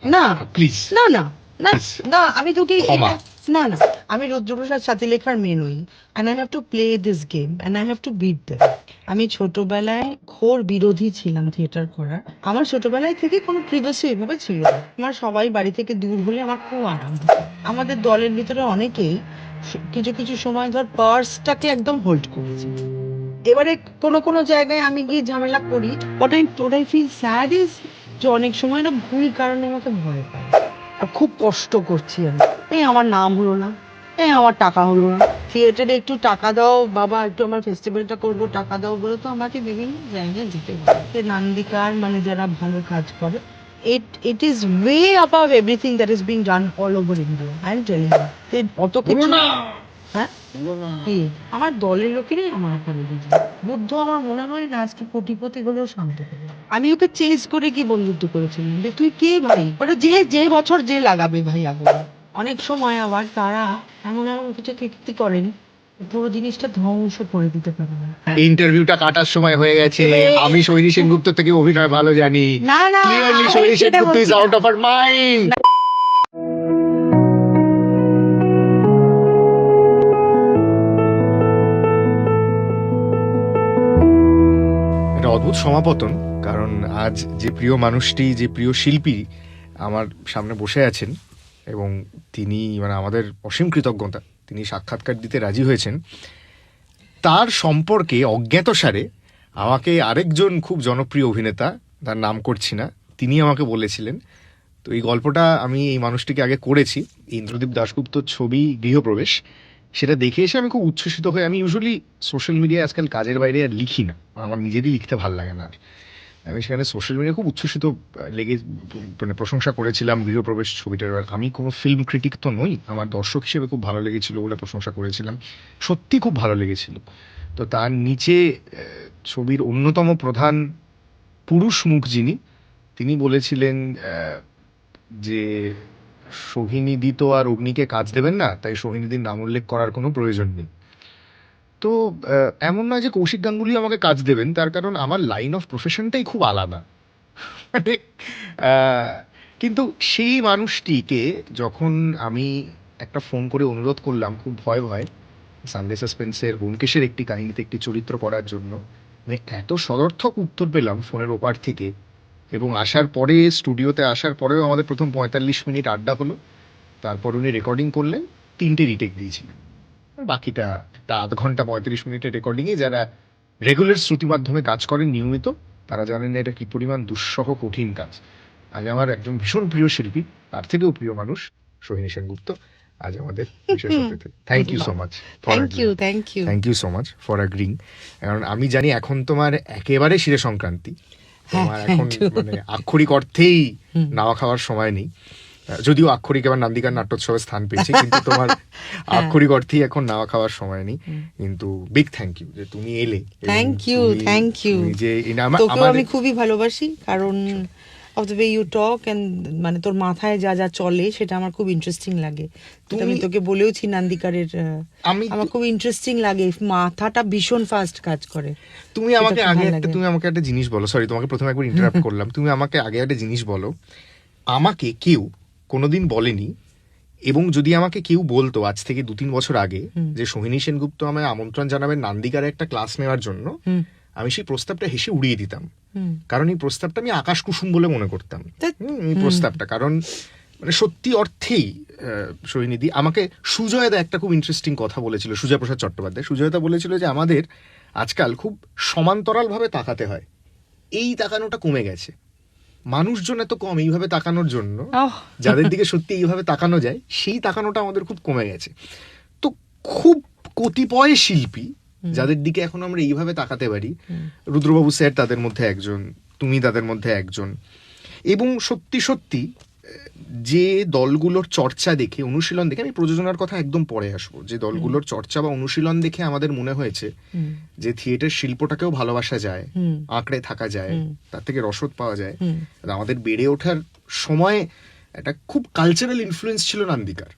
না প্লিজ না না না Please. না আমি তোকে ক্ষমা। না না আমি রুদ্রপ্রসাদ সাথীলেখার মেয়ে নই, and I have to play this game and I have to beat them. আমি ছোটবেলায় ঘোর বিরোধী ছিলাম থিয়েটার করার। আমার ছোটবেলায় থেকে কোনো প্রিভিয়াসি এভাবে ছিল না। আমার সবাই বাড়ি থেকে দূর হলে আমার খুব আনন্দ। আমাদের দলের ভিতরে অনেকেই কিছু কিছু সময় ধর পার্সটাকে একদম হোল্ড করেছে। এবারে কোনো কোনো জায়গায় আমি গিয়ে ঝামেলা করি, ওটাই ফিল স্যাড ইজ যে অনেক সময় না ভুল কারণে আমাকে ভয় পায় আর খুব কষ্ট করছি আমি। এই আমার নাম হলো না, এই আমার টাকা হলো না, থিয়েটারে একটু টাকা দাও বাবা, একটু আমার ফেস্টিভ্যালটা করবো, টাকা দাও বলে তো আমাকে বিভিন্ন জায়গায় যেতে হয়। নান্দিকার মানে যারা ভালো কাজ করে, it is way above everything that is being done all over India. I'm telling you. অত কিছু হ্যাঁ কি আমার দলের লোকেরই আমার উপরে দিয়েছে। বুদ্ধ আমার মনে হয় না আজকে কোটিপতি হলেও শান্ত হবে। আমি ওকে চেঞ্জ করে কি বন্ধুত্ব করেছিলাম যে তুই কে ভাই, ওটা যে যে বছর যে লাগাবে ভাই আগুন। অনেক সময় আবার তারা এমন এমন কিছু কীর্তি করেন পুরো জিনিসটা ধ্বংস করে দিতে পারে না। ইন্টারভিউটা কাটার সময় হয়ে গেছে। আমি সৈনী সেনগুপ্ত থেকে অভিনয় ভালো জানি। না না ক্লিয়ারলি আমি সৈনী সেটা সেনগুপ্ত ইজ বলছি না। Out of our mind. এটা অদ্ভুত সমাপতন, কারণ আজ যে প্রিয় মানুষটি, যে প্রিয় শিল্পী আমার সামনে বসে আছেন এবং তিনি মানে আমাদের অসীম কৃতজ্ঞতা, তিনি সাক্ষাৎকার দিতে রাজি হয়েছেন, তার সম্পর্কে অজ্ঞাতসারে আমাকে আরেকজন খুব জনপ্রিয় অভিনেতা, তার নাম করছি না, তিনি আমাকে বলেছিলেন। তো এই গল্পটা আমি এই মানুষটিকে আগে করেছি, ইন্দ্রদীপ দাশগুপ্তর ছবি গৃহপ্রবেশ। সেটা দেখে এসে আমি খুব উচ্ছ্বসিত হয়ে, আমি ইউজুয়ালি সোশ্যাল মিডিয়ায় আজকাল কাজের বাইরে আর লিখি না, আমার নিজেরই লিখতে ভালো লাগে না। আমি সেখানে সোশ্যাল মিডিয়ায় খুব উচ্ছ্বসিত লেগে মানে প্রশংসা করেছিলাম গৃহপ্রবেশ ছবিটার। আমি কোনো ফিল্ম ক্রিটিক তো নই, আমার দর্শক হিসেবে খুব ভালো লেগেছিল বলে প্রশংসা করেছিলাম, সত্যি খুব ভালো লেগেছিল। তো তার নিচে ছবির অন্যতম প্রধান পুরুষ মুখ যিনি, তিনি বলেছিলেন যে সোহিনীদি তো আর অগ্নিকে কাজ দেবেন না, তাই সোহিনীদির নাম উল্লেখ করার কোনো প্রয়োজন নেই। তো এমন নয় যে কৌশিক গাঙ্গুলি আমাকে কাজ দেবেন, তার কারণ আমার লাইন অফ প্রফেশনটাই খুব আলাদা। মানে আহ, কিন্তু সেই মানুষটিকে যখন আমি একটা ফোন করে অনুরোধ করলাম খুব ভয় ভয় সানডে সাসপেন্সের ব্যোমকেশের একটি কাহিনীতে একটি চরিত্র করার জন্য, মানে এত সদর্থক উত্তর পেলাম ফোনের ওপার থেকে। এবং আসার পরে, স্টুডিওতে আসার পরেও আমাদের প্রথম 45 মিনিট আড্ডা হলো, তারপর উনি রেকর্ডিং করলেন, 3টে রিটেক দিয়েছিলেন। বাকিটা তা আধ ঘন্টা 35 মিনিটের রেকর্ডিংয়ে যারা রেগুলার শ্রুতি মাধ্যমে কাজ করেন নিয়মিত, তারা জানেন না এটা কি পরিমাণ দুঃসহ কঠিন কাজ। আজ আমার একজন ভীষণ প্রিয় শিল্পী, তার থেকেও প্রিয় মানুষ, সোহিনী সেনগুপ্ত আজ আমাদের বিশেষ অতিথি। Thank you so much for thank you agreeing. Thank you thank you so much for agreeing. কারণ আমি জানি এখন তোমার একেবারে শিরে সংক্রান্তি, তোমার এখন মানে আক্ষরিক অর্থেই নাওয়া খাওয়ার সময় নেই। যদিও আক্ষরিক এবার নান্দিকার নাট্যোৎসবে স্থান পেয়েছে, কিন্তু তোমার আক্ষরিক অর্থেই এখন নাওয়া খাওয়ার সময় নেই। কিন্তু বিগ থ্যাংক ইউ যে তুমি এলে। Thank you thank you. যে তোকেও আমি খুবই ভালোবাসি, কারণ of the way you talk and মানে তোর মাথায় যা যা চলে সেটা আমার খুব ইন্টারেস্টিং লাগে। আমি তোকে বলেওছি নান্দিকারের, আমার খুব ইন্টারেস্টিং লাগে, মাথাটা ভীষণ ফাস্ট কাজ করে। তুমি আমাকে একটা জিনিস বলো, সরি তোমাকে প্রথমে একবার ইন্টারাপ্ট করলাম, তুমি আমাকে আগে একটা জিনিস বলো, আমাকে কেউ কোনোদিন বলেনি, এবং যদি আমাকে কেউ বলতো আজ থেকে 2-3 বছর আগে যে সোহিনী সেনগুপ্ত আমায় আমন্ত্রণ জানাবেন নান্দিকার একটা ক্লাস নেওয়ার জন্য, আমি সেই প্রস্তাবটা হেসে উড়িয়ে দিতাম। কারণ এই প্রস্তাবটা আমি আকাশ কুসুম বলে মনে করতাম এই প্রস্তাবটা। কারণ মানে সত্যি অর্থেই সোহিনীদি আমাকে, সুজয়দা একটা খুব ইন্টারেস্টিং কথা বলেছিল, সুজয় প্রসাদ চট্টোপাধ্যায়, সুজয়দা বলেছিল যে আমাদের আজকাল খুব সমান্তরাল ভাবে তাকাতে হয়, এই তাকানোটা কমে গেছে। মানুষজন এত কম এইভাবে তাকানোর জন্য, যাদের দিকে সত্যি এইভাবে তাকানো যায় সেই তাকানোটা আমাদের খুব কমে গেছে। তো খুব কতিপয় শিল্পী যাদের দিকে এখন আমরা এইভাবে তাকাতে পারি, রুদ্রবাবু স্যার তাদের মধ্যে একজন, তুমি তাদের মধ্যে একজন। এবং সত্যি সত্যি যে দলগুলোর চর্চা দেখে, অনুশীলন দেখে, আমি প্রযোজনার কথা একদম পরে আসবো, যে দলগুলোর চর্চা বা অনুশীলন দেখে আমাদের মনে হয়েছে যে থিয়েটার শিল্পটাকেও ভালোবাসা যায়, আঁকড়ে থাকা যায়, তার থেকে রসদ পাওয়া যায়। আমাদের বেড়ে ওঠার সময় একটা খুব কালচারাল ইনফ্লুয়েন্স ছিল নান্দিকার।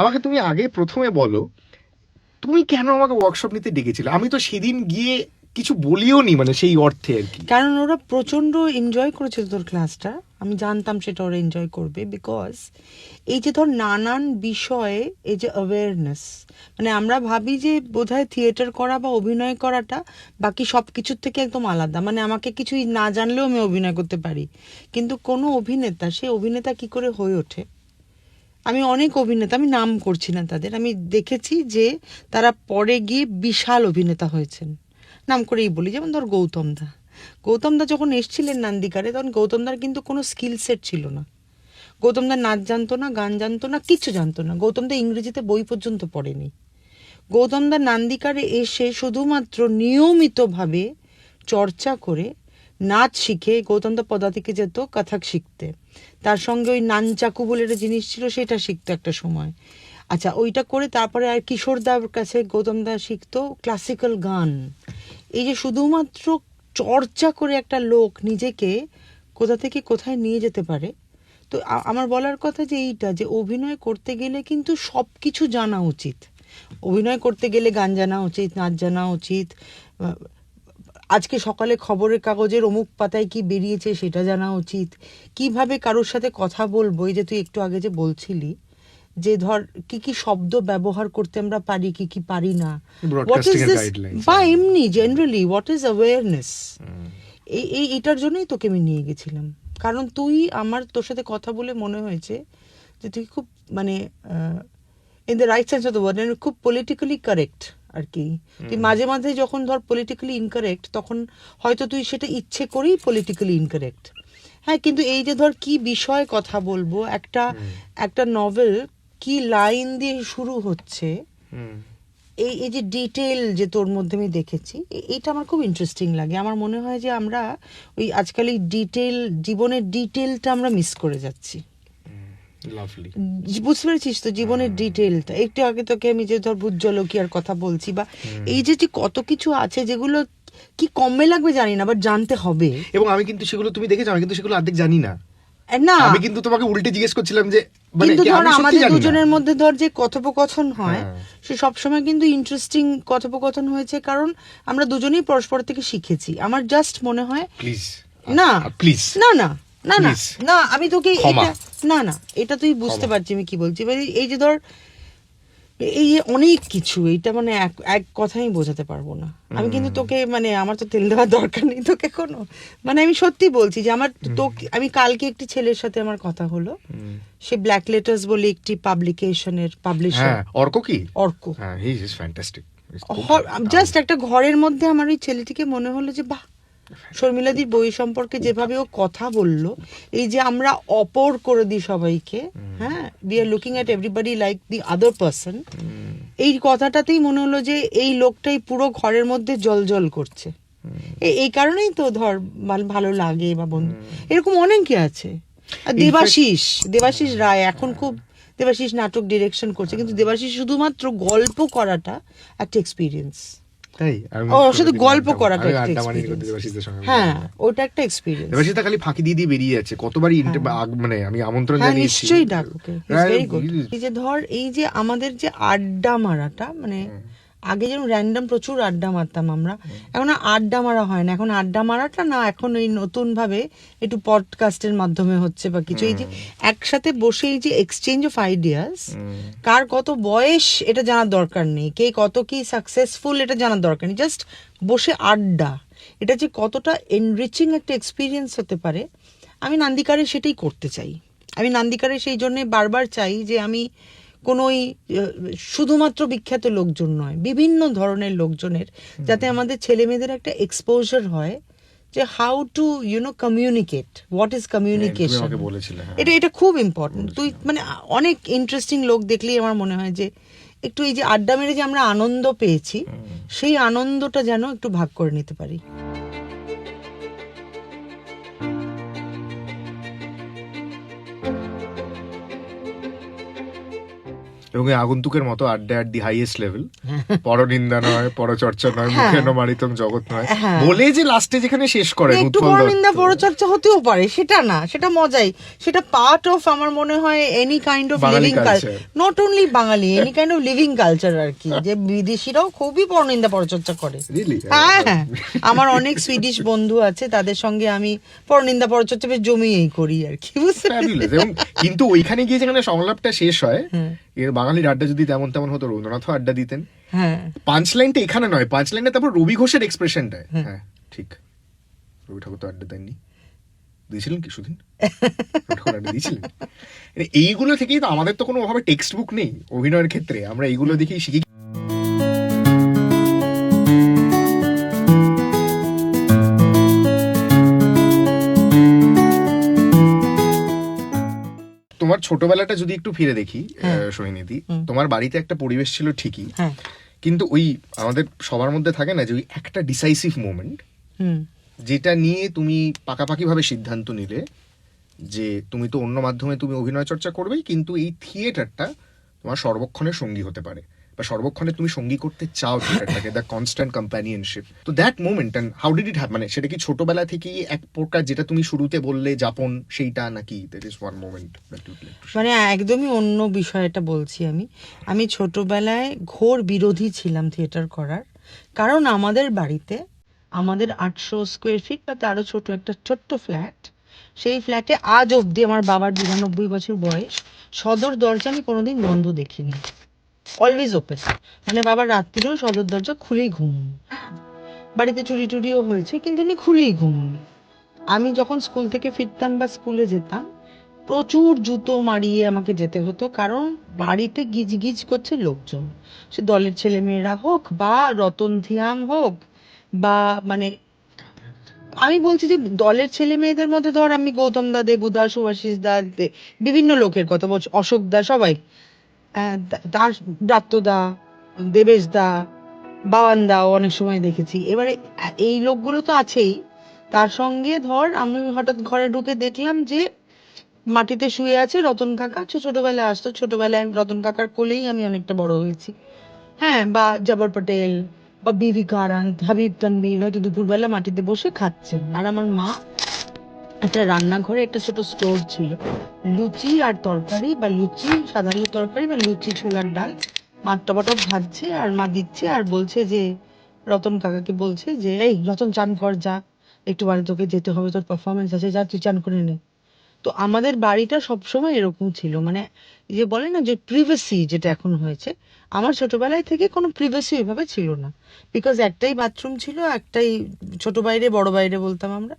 আমাকে তুমি আগে প্রথমে বলো, তুমি কেন আমাকে ওয়ার্কশপ নিতে ডেকেছিলে? আমি তো সেদিন গিয়ে কিছু বলিও নি, মানে সেই অর্থে আর কি। কারণ ওরা প্রচন্ড এনজয় করেছিল তোর ক্লাসটা, আমি জানতাম সেটা ওরা এনজয় করবে, বিকজ এই যে ধর নানান বিষয়ে এই যে অ্যাওয়ারনেস, মানে আমরা ভাবি যে বোধহয় থিয়েটার করা বা অভিনয় করাটা বাকি সব কিছুর থেকে একদম আলাদা, মানে আমাকে কিছুই না জানলেও আমি অভিনয় করতে পারি, কিন্তু কোনো অভিনেতা সে অভিনেতা কি করে হয়ে ওঠে, আমি অনেক অভিনেতা, আমি নাম করছি না তাদের, আমি দেখেছি যে তারা পরে গিয়ে বিশাল অভিনেতা হয়েছেন, নাম করেই বলি, যেমন ধর গৌতম দা। গৌতম দা যখন এসছিলেন নান্দিকারে, তখন গৌতম দার কিন্তু কোনো স্কিল সেট ছিল না। গৌতম দা নাচ জানতো না, গান জানতো না, কিচ্ছু জানতো না। গৌতম দা ইংরেজিতে বই পর্যন্ত পড়েনি। গৌতম দা নান্দিকারে এসে শুধুমাত্র নিয়মিতভাবে চর্চা করে নাচ শিখে গৌতম দা পদাতিকে যেত কথক শিখতে, তার সঙ্গে ওই নানচাকু বলে একটা জিনিস ছিল সেটা শিখতো একটা সময়। আচ্ছা, ওইটা করে তারপরে আর কিশোরদার কাছে গৌতম দা শিখতো ক্লাসিক্যাল গান। এই যে শুধুমাত্র চর্চা করে একটা লোক নিজেকে কোথা থেকে কোথায় নিয়ে যেতে পারে। তো আমার বলার কথা যে এইটা, যে অভিনয় করতে গেলে কিন্তু সব কিছু জানা উচিত। অভিনয় করতে গেলে গান জানা উচিত, নাচ জানা উচিত, আজকে সকালে খবরের কাগজের অমুক পাতায় কি বেরিয়েছে সেটা জানা উচিত, কিভাবে কারোর সাথে কথা বলবো, এই যে তুই একটু আগে যে বলছিলি যে ধর কি কি শব্দ ব্যবহার করতে আমরা পারি, কি কি পারি না, হোয়াট ইজ Broadcasting এর দিস, guidelines, বা হ্যাঁ। এমনি জেনারেলি হোয়াট ইজ অ্যাওয়ারনেস, এইটার জন্যই তোকে আমি নিয়ে গেছিলাম। কারণ তুই, আমার তোর সাথে কথা বলে মনে হয়েছে যে তুই খুব মানে in the right sense of the word, খুব পলিটিক্যালি কারেক্ট আর কি। তুই মাঝে মাঝে যখন ধর পলিটিক্যালি ইনকারেক্ট, তখন হয়তো তুই সেটা ইচ্ছে করেই পলিটিক্যালি ইনকারেক্ট। হ্যাঁ, কিন্তু এই যে ধর কি বিষয়ে কথা বলবো, একটা নভেল কি লাইন দিয়ে শুরু হচ্ছে, এই এই যে ডিটেল যে তোর মধ্যে আমি দেখেছি, এইটা আমার খুব ইন্টারেস্টিং লাগে। আমার মনে হয় যে আমরা ওই আজকাল এই ডিটেল, জীবনের ডিটেলটা আমরা মিস করে যাচ্ছি। লাভলি। বুঝতে পেরেছিস তো, জীবনের ডিটেলটা। একটু আগে তোকে আমি যে ধর ভূতজলকিয়ার কথা বলছি, বা এই যে যে কত কিছু আছে যেগুলো কি কমে লাগবে জানি না, বাট জানতে হবে। এবং আমি কিন্তু সেগুলো, তুমি দেখেছো, আমি কিন্তু সেগুলো অর্ধেক জানি না। না, আমি কিন্তু তোমাকে উল্টে জিজ্ঞেস করছিলাম যে মানে কিন্তু কি ধর আমি সত্যি আমাদের জানি না। দুজনের মধ্যে ধর যে কথোপকথন হয়, হ্যাঁ। সে সবসময় কিন্তু ইন্টারেস্টিং কথোপকথন হয়েছে, কারণ আমরা দুজনেই পরস্পর থেকে শিখেছি। আমার জাস্ট মনে হয় প্লিজ না, প্লিজ না না না না Please. না, আমি তোকে ক্ষমা। এটা, না না, এটা তুই বুঝতে ক্ষমা। পারছি আমি কি বলছি। এবার এই যে ধর এই যে অনেক কিছু, এইটা মানে এক এক কথাই বোঝাতে পারবো না আমি, কিন্তু তোকে মানে আমার তো তেল দেওয়ার দরকার নেই তোকে কোনো, মানে আমি সত্যি বলছি যে আমার তোকে, আমি কালকে একটি ছেলের সাথে আমার কথা হলো, সে ব্ল্যাক লেটার্স বলে একটি পাবলিকেশনের পাবলিশার, হ্যাঁ, অর্ক কি? অর্ক। হ্যাঁ, হি ইজ ফ্যান্টাস্টিক। জাস্ট একটা ঘরের মধ্যে আমার ওই ছেলেটিকে মনে হলো যে বাহ, শর্মিলাদির বই সম্পর্কে যেভাবে ও কথা বলল, এই যে আমরা অপর করে দিই সবাইকে, হ্যাঁ, we are looking at everybody like the other person, এই কথাটাতেই মনে হলো যে এই লোকটাই পুরো ঘরের মধ্যে জল করছে। এই কারণেই তো ধর ভালো লাগে, বা বন্ধু এরকম অনেকে আছে। আর দেবাশিস রায় এখন খুব, দেবাশিস নাটক ডিরেকশন করছে, কিন্তু দেবাশিস শুধুমাত্র গল্প করাটা একটা এক্সপিরিয়েন্স। তাই ও শুধু গল্প করাটা একটা আড্ডা মানি experience। দেবাশিসদের সঙ্গে। হ্যাঁ, ওটা একটা এক্সপিরিয়েন্স। দেবাশিস খালি ফাঁকি দিয়ে বেরিয়ে যাচ্ছে কতবারই মানে আমি আমন্ত্রণ হ্যাঁ, জানিয়েছি। নিশ্চয়ই ডাক ওকে, হ্যাঁ, ভেরি গুড। এই যে ধর এই যে আমাদের যে আড্ডা মারাটা, মানে আগে যেমন র্যান্ডম প্রচুর আড্ডা মারতাম আমরা, এখন আর আড্ডা মারা হয় না। এখন আড্ডা মারাটা না, এখন এই নতুন ভাবে একটু পডকাস্টের মাধ্যমে হচ্ছে বা কিছু, এই যে একসাথে বসে এই যে এক্সচেঞ্জ অফ আইডিয়াস, কার কত বয়স এটা জানার দরকার নেই, কে কত কি সাকসেসফুল এটা জানার দরকার নেই, জাস্ট বসে আড্ডা, এটা যে কতটা এনরিচিং একটা এক্সপিরিয়েন্স হতে পারে, আমি নান্দিকারে সেটাই করতে চাই। আমি নান্দিকারে সেই জন্য বারবার চাই যে আমি কোনো শুধুমাত্র বিখ্যাত লোকজন নয়, বিভিন্ন ধরনের লোকজনের, যাতে আমাদের ছেলে মেয়েদের একটা এক্সপোজার হয় যে how to communicate, what is communication. এটা খুব ইম্পর্টেন্ট। তুই মানে অনেক ইন্টারেস্টিং লোক দেখলেই আমার মনে হয় যে একটু এই যে আড্ডা মেরে যে আমরা আনন্দ পেয়েছি, সেই আনন্দটা যেন একটু ভাগ করে নিতে পারি। এবং এই আগন্তুকের মতো আড্ডা অ্যাট দি হাইয়েস্ট লেভেল, পরনিন্দা নয়, পরচর্চা নয়, মুখে মারিতম জগৎ নয়, বলে যে লাস্টে যেখানে শেষ করেন একটু উৎপল পরনিন্দা দত্ত। পরচর্চা হতেও পারে, সেটা না, সেটা মজাই, সেটা পার্ট অফ আমার মনে হয় any kind of Bangali living culture, culture। Not only Bangali, any kind of living culture আর কি, যে বিদেশিরাও খুবই পরনিন্দা পরচর্চা করে। Really? হ্যাঁ, আমার অনেক সুইডিশ বন্ধু আছে, তাদের সঙ্গে আমি পরনিন্দা পরচর্চা বেশ জমিয়েই করি আর কি, বুঝতে Fabulous। এবং কিন্তু ওইখানে গিয়ে যেখানে সংলাপটা শেষ হয়, এর বাঙালির আড্ডা যদি তেমন তেমন হতো, রবীন্দ্রনাথও আড্ডা দিতেন। হ্যাঁ, পাঁচ লাইনটা এখানে নয়, পাঁচ লাইনে তারপর রবি ঘোষের এক্সপ্রেশনটা, হ্যাঁ ঠিক, রবি ঠাকুর তো আড্ডা দেননি, দিয়েছিলেন কি সুদিন? রবি ঠাকুর আড্ডা দিয়েছিলেন? মানে এইগুলো থেকেই তো, আমাদের তো কোনো অভাবে টেক্সট বুক নেই অভিনয়ের ক্ষেত্রে, আমরা এইগুলো দেখেই শিখি। তোমার ছোটবেলাটা যদি একটু ফিরে দেখি সোহিনীদি, তোমার বাড়িতে একটা পরিবেশ ছিল ঠিকই, হ্যাঁ, কিন্তু ওই আমাদের সবার মধ্যে থাকে না যে ওই একটা ডিসাইসিভ মোমেন্ট, হুম, যেটা নিয়ে তুমি পাকাপাকি ভাবে সিদ্ধান্ত নিলে যে তুমি তো অন্য মাধ্যমে তুমি অভিনয় চর্চা করবেই, কিন্তু এই থিয়েটারটা তোমার সর্বক্ষণের সঙ্গী হতে পারে, বা সর্বক্ষণে তুমি সঙ্গী করতে চাও থিয়েটারটাকে, দ্য কনস্ট্যান্ট কম্প্যানিয়নশিপ। তো that moment and how did it happen, মানে সেটা কি ছোটবেলা থেকেই এক প্রকার, যেটা তুমি শুরুতে বললে যাপন, সেইটা, নাকি that is one moment that you like to share? মানে একদমই অন্য বিষয়টা বলছি আমি ছোটবেলায় ঘোর বিরোধী ছিলাম থিয়েটার করার, কারণ আমাদের বাড়িতে, আমাদের 800 স্কোয়ার ফিট বা তারও ছোট একটা ছোট্ট ফ্ল্যাট, সেই ফ্ল্যাটে আজ অবধি আমার বাবার 92 বছর বয়স, সদর দরজা আমি কোনোদিন বন্ধ দেখিনি, অলওয়েজ ওপেন, মানে বাবার রাত্রিরেও সদর দরজা খুলেই ঘুমুন, বাড়িতে চুরি টুরিও হয়েছে কিন্তু উনি খুলেই ঘুমুন। আমি যখন স্কুল থেকে ফিরতাম বা স্কুলে যেতাম, প্রচুর জুতো মারিয়ে আমাকে যেতে হতো, কারণ বাড়িতে গিজ গিজ করছে লোকজন, সে দলের ছেলেমেয়েরা হোক বা রতন ধিয়াম হোক, বা মানে আমি বলছি যে দলের ছেলে মেয়েদের মধ্যে ধর আমি গৌতম দা, দেবু দা, সুভাষিস দা, বিভিন্ন লোকের কথা বলছি, অশোক দা, সবাই, তার দত্ত দা, দেবেশ দা, বাবান দাও অনেক সময় দেখেছি। এবারে এই লোকগুলো তো আছেই, তার সঙ্গে ধর আমি হঠাৎ ঘরে ঢুকে দেখলাম যে মাটিতে শুয়ে আছে রতন কাকা, ছোটবেলায় আসতো, ছোটবেলায় রতন কাকার কোলেই আমি অনেকটা বড় হয়েছি, হ্যাঁ, বা জব্বার পটেল বা বিভি কারান্ত, হাবিব তানভীর হয়তো দুপুরবেলা মাটিতে বসে খাচ্ছেন, আর আমার মা একটা রান্নাঘরে একটা ছোট স্টোর ছিল, লুচি আর তরকারি, বা লুচি সাদা আলুর তরকারি বা লুচি ছোলার ডাল, মা টমাটো ভাজছে আর মা দিচ্ছে আর বলছে যে, রতন কাকাকে বলছে যে এই রতন চান কর যা, একটু বাড়ি তোকে যেতে হবে, তোর পারফরমেন্স আছে, যা তুই চান করে নে। তো আমাদের বাড়িটা সবসময় এরকম ছিল, মানে এই যে বলে না যে প্রিভেসি যেটা এখন হয়েছে, আমার ছোটবেলায় থেকে কোনো প্রিভেসি এভাবে ছিল না, বিকজ একটাই বাথরুম ছিল, একটাই ছোট বাইরে বড় বাইরে বলতাম আমরা,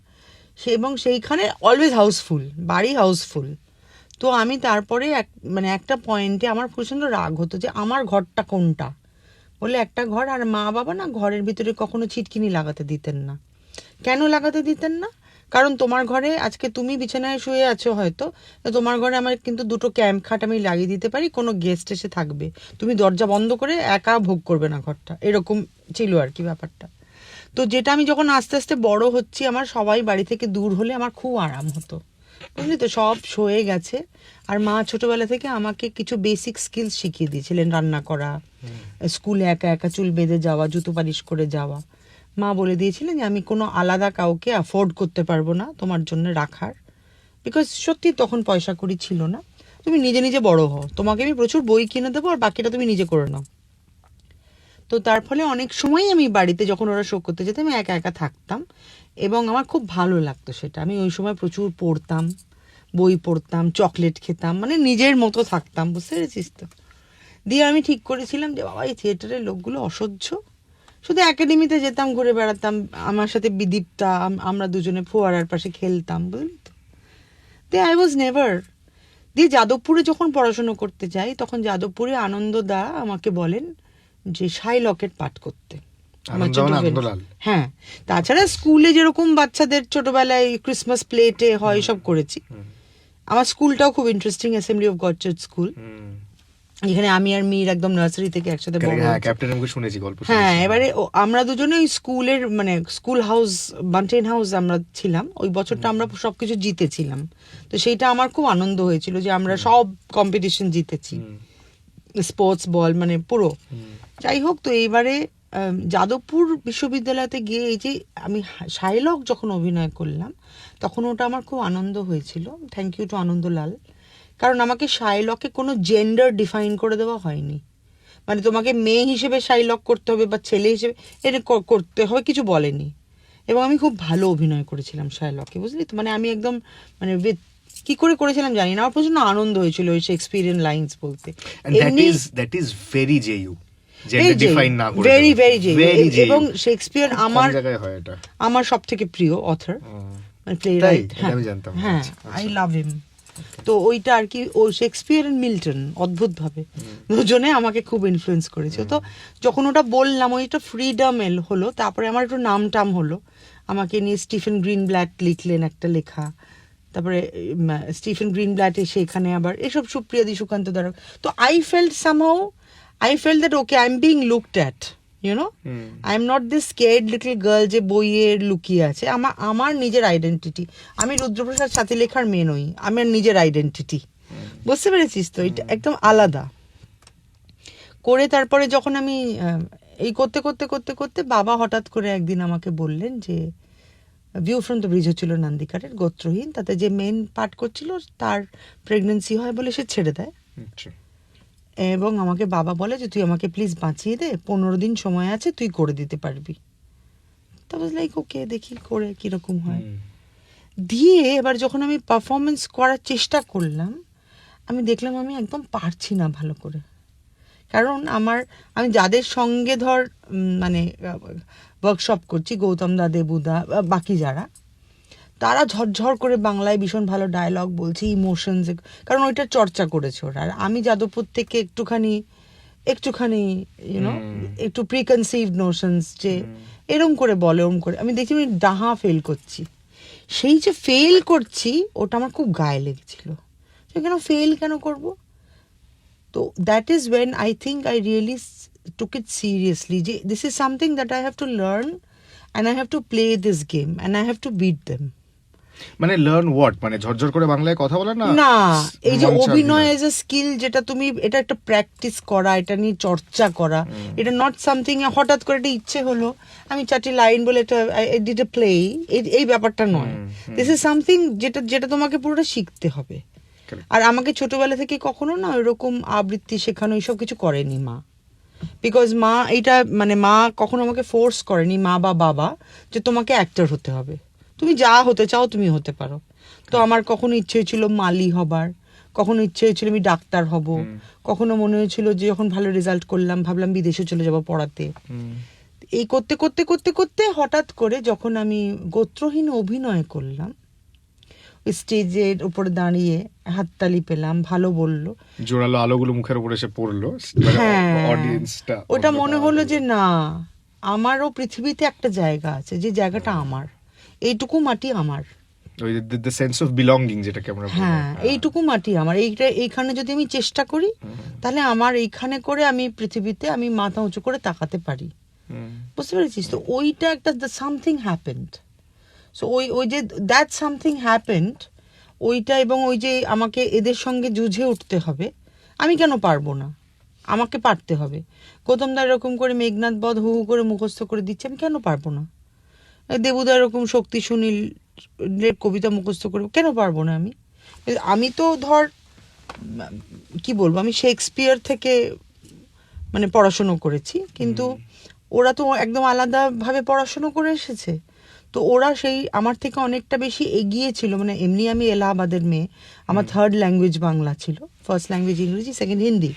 এবং সেইখানে অলওয়েজ হাউসফুল, বাড়ি হাউসফুল। তো আমি তারপরে মানে একটা পয়েন্টে আমার প্রচন্ড রাগ হতো যে আমার ঘরটা কোনটা, বলে একটা ঘর, আর মা বাবা না ঘরের ভিতরে কখনো ছিটকিনি লাগাতে দিতেন না। কেন লাগাতে দিতেন না? কারণ তোমার ঘরে আজকে তুমি বিছানায় শুয়ে আছো হয়তো, তো তোমার ঘরে আমার কিন্তু দুটো ক্যাম্প খাট আমি লাগিয়ে দিতে পারি, কোনো গেস্ট এসে থাকবে, তুমি দরজা বন্ধ করে একা ভোগ করবে না ঘরটা, এরকম ছিল আর কি ব্যাপারটা। তো যেটা আমি যখন আস্তে আস্তে বড় হচ্ছি, আমার সবাই বাড়ি থেকে দূর হলে আমার খুব আরাম হতো, বুঝলি তো, সব সয়ে গেছে। আর মা ছোটবেলা থেকে আমাকে কিছু বেসিক স্কিলস শিখিয়ে দিয়েছিলেন, রান্না করা, স্কুলে একা একা চুল বেঁধে যাওয়া, জুতো পালিশ করে যাওয়া। মা বলে দিয়েছিলেন যে আমি কোনো আলাদা কাউকে অ্যাফোর্ড করতে পারবো না তোমার জন্য রাখার, বিকজ সত্যি তখন পয়সা কড়ি ছিল না, তুমি নিজে নিজে বড় হও, তোমাকে আমি প্রচুর বই কিনে দেবো আর বাকিটা তুমি নিজে করে নাও। তো তার ফলে অনেক সময় আমি বাড়িতে যখন ওরা শো করতে যেত আমি একা একা থাকতাম, এবং আমার খুব ভালো লাগতো সেটা। আমি ওই সময় প্রচুর পড়তাম, বই পড়তাম, চকলেট খেতাম, মানে নিজের মতো থাকতাম, বুঝতে পেরেছিস তো। দিয়ে আমি ঠিক করেছিলাম যে বাবা এই থিয়েটারের লোকগুলো অসহ্য, শুধু একাডেমিতে যেতাম, ঘুরে বেড়াতাম, আমার সাথে বিদীপ্তা, আমরা দুজনে ফোয়ারার পাশে খেলতাম, বুঝলি তো। দিয়ে আই ওয়াজ নেভার। দিয়ে যাদবপুরে যখন পড়াশোনা করতে যাই, তখন যাদবপুরে আনন্দদা আমাকে বলেন যে শাইলকের পাঠ করতে, আমার ছোট আনন্দলাল। হ্যাঁ, তাছাড়া স্কুলে যেরকম বাচ্চাদের ছোটবেলায় ক্রিসমাস প্লেটে হয় সব করেছি। আমার স্কুলটাও খুব interesting, assembly of god church school, যেখানে আমি আর মীর একদম নার্সারি থেকে একসাথে বড় হ্যাঁ, হয়েছি। ক্যাপ্টেন আমাকে শুনেছি গল্প। হ্যাঁ, এবারে আমরা দুজনে ওই স্কুলের মানে স্কুল হাউস, বান্টেন হাউস আমরা ছিলাম, ওই বছরটা আমরা সবকিছু জিতেছিলাম। তো সেইটা আমার খুব আনন্দ হয়েছিল যে আমরা সব কম্পিটিশন জিতেছি। স্পোর্টস বল, মানে পুরো। যাই হোক, তো এইবারে যাদবপুর বিশ্ববিদ্যালয়তে গিয়ে এই যে আমি শাইলক যখন অভিনয় করলাম, তখন ওটা আমার খুব আনন্দ হয়েছিল। Thank you to Anandalal. কারণ আমাকে শাইলকে কোনো জেন্ডার ডিফাইন করে দেওয়া হয়নি, মানে তোমাকে মেয়ে হিসেবে শাইলক করতে হবে বা ছেলে হিসেবে এটা করতে হবে কিছু বলেনি। এবং আমি খুব ভালো অভিনয় করেছিলাম শাইলকে, বুঝলি তো। মানে আমি একদম মানে কি করে করেছিলাম জানি না, আমার প্রচন্ড আনন্দ হয়েছিল ওই শেক্সপিয়ারিয়ান লাইন্স বলতে। That is very JU, gender define না করে ভেরি ভেরি Very J.U. এবং শেক্সপিয়ার আমার জায়গায় হয় এটা। আমার সব থেকে প্রিয় অথর, মানে প্লে তাই? রাইট। এটা আমি জানতাম না। হ্যাঁ, আচ্ছা, আই লাভ হিম। তো ওইটা আর কি, ও শেক্সপিয়ার এন্ড মিল্টন অদ্ভুত ভাবে দুজনে আমাকে খুব ইনফ্লুয়েন্স করেছে। তো যখন ওটা বললাম, ওইটা ফ্রিডম হলো, তারপরে আমার একটু নাম টাম হলো, আমাকে নিয়ে স্টিফেন গ্রিনব্ল্যাট লিখলেন একটা লেখা, তারপরে স্টিফেন গ্রিনব্ল্যাট এসে এখানে আবার এসব সুপ্রিয়া দি সুকান্ত দ্বারা। তো I felt that okay I am being looked at, you know, I am not this scared little girl যে বইয়ে লুকিয়ে আছে। আমার নিজের আইডেন্টিটি, আমি রুদ্রপ্রসাদ সাথীলেখার মেয়ে নই, আমার নিজের আইডেন্টিটি, বুঝতে পেরেছিস তো, এটা একদম আলাদা করে। তারপরে যখন আমি এই করতে করতে করতে করতে বাবা হঠাৎ করে একদিন আমাকে বললেন যে ভিউ ফ্রম দ্য ব্রিজ হচ্ছিল নন্দিকারের, গোত্রহীন, তাতে যে মেন পার্ট করছিল তার প্রেগনেন্সি হয় বলে সে ছেড়ে দেয়। এবং আমাকে বাবা বলে যে তুই আমাকে প্লিজ বাঁচিয়ে দে, 15 দিন সময় আছে, তুই করে দিতে পারবি। তা ওয়াজ লাইক ওকে, দেখি করে কিরকম হয়। দিয়ে এবার যখন আমি পারফরমেন্স করার চেষ্টা করলাম, আমি দেখলাম আমি একদম পারছি না ভালো করে। কারণ আমি যাদের সঙ্গে ধর মানে ওয়ার্কশপ করছি, গৌতম দা, দেবুদা, বাকি যারা, তারা ঝরঝর করে বাংলায় ভীষণ ভালো ডায়লগ বলছে, ইমোশনস, কারণ ওইটা চর্চা করেছে ওরা। আর আমি যাদবপুর থেকে একটুখানি ইউনো একটু প্রিকনসিভড নোশনস, যে এরম করে বলে, ওরম করে আমি দেখছি আমি ডাহা ফেল করছি। সেই যে ফেল করছি, ওটা আমার খুব গায়ে লেগেছিল, কেন ফেল কেন করব। তো that is when I think I really took it seriously, যে this is something that I have to learn and I have to play this game and I have to beat them. মানে learn what, মানে ঝরঝর করে বাংলায় কথা বলা না, না, এই যে অভিনয় এজ এ স্কিল, যেটা তুমি, এটা একটা প্র্যাকটিস করা, এটা নিয়ে চর্চা করা, এটা নট সামথিং হঠাৎ করে একটা ইচ্ছে হলো আমি 4টি লাইন বলে এটা ডিড এ প্লে, এই ব্যাপারটা নয়। দিস ইজ সামথিং যেটা তোমাকে পুরোটা শিখতে হবে। আর আমাকে ছোটবেলা থেকে কখনো না ওইরকম আবৃত্তি শেখানো এইসব কিছু করেনি মা, বিকজ মা এইটা মানে মা কখনো আমাকে ফোর্স করেনি, মা বা বাবা, যে তোমাকে অ্যাক্টর হতে হবে, তুমি যা হতে চাও তুমি হতে পারো। তো আমার কখনো ইচ্ছে হয়েছিল মালি হবার, কখনো ইচ্ছে হয়েছিল আমি ডাক্তার হব, কখনো মনে হয়েছিল যে যখন ভালো রেজাল্ট করলাম ভাবলাম বিদেশে চলে যাব পড়াতে। এই করতে করতে করতে করতে হঠাৎ করে যখন আমি গোত্রহীন অভিনয় করলাম, ওই স্টেজের উপরে দাঁড়িয়ে হাততালি পেলাম, ভালো বললো, জোরালো আলোগুলো মুখের উপরে এসে পড়লো, হ্যাঁ, অডিয়েন্সটা ওটা মনে হলো যে না, আমারও পৃথিবীতে একটা জায়গা আছে, যে জায়গাটা আমার, এইটুকু মাটি আমার, ওই দ্য সেন্স অফ বিলঙ্গিং যেটাকে আমরা বলি। হ্যাঁ, এইটুকু মাটি আমার, এইখানে যদি আমি চেষ্টা করি তাহলে আমার এইখানে করে আমি পৃথিবীতে আমি মাথা উঁচু করে তাকাতে পারি, বুঝতে পেরেছিস তো। ওইটা একটা সামথিং হ্যাপেন্ড, সো ওই যে দ্যাট সামথিং হ্যাপেন্ড, ওইটা, এবং ওই যে আমাকে এদের সঙ্গে যুঝে উঠতে হবে, আমি কেন পারবো না, আমাকে পারতে হবে। গৌতম দা এরকম করে মেঘনাথ বধ হু হু করে মুখস্থ করে দিচ্ছে, আমি কেন পারবো না। দেবুদা এরকম শক্তি সুনীলের কবিতা মুখস্থ করবো, কেন পারবো না আমি। আমি তো ধর কি বলবো, আমি শেক্সপিয়ার থেকে মানে পড়াশুনো করেছি, কিন্তু ওরা তো একদম আলাদাভাবে পড়াশুনো করে এসেছে। তো ওরা সেই আমার থেকে অনেকটা বেশি এগিয়ে ছিল, মানে এমনি আমি এলাহাবাদের মেয়ে, আমার 3rd ল্যাঙ্গুয়েজ বাংলা ছিল, 1st ল্যাঙ্গুয়েজ ইংরেজি, 2nd হিন্দি।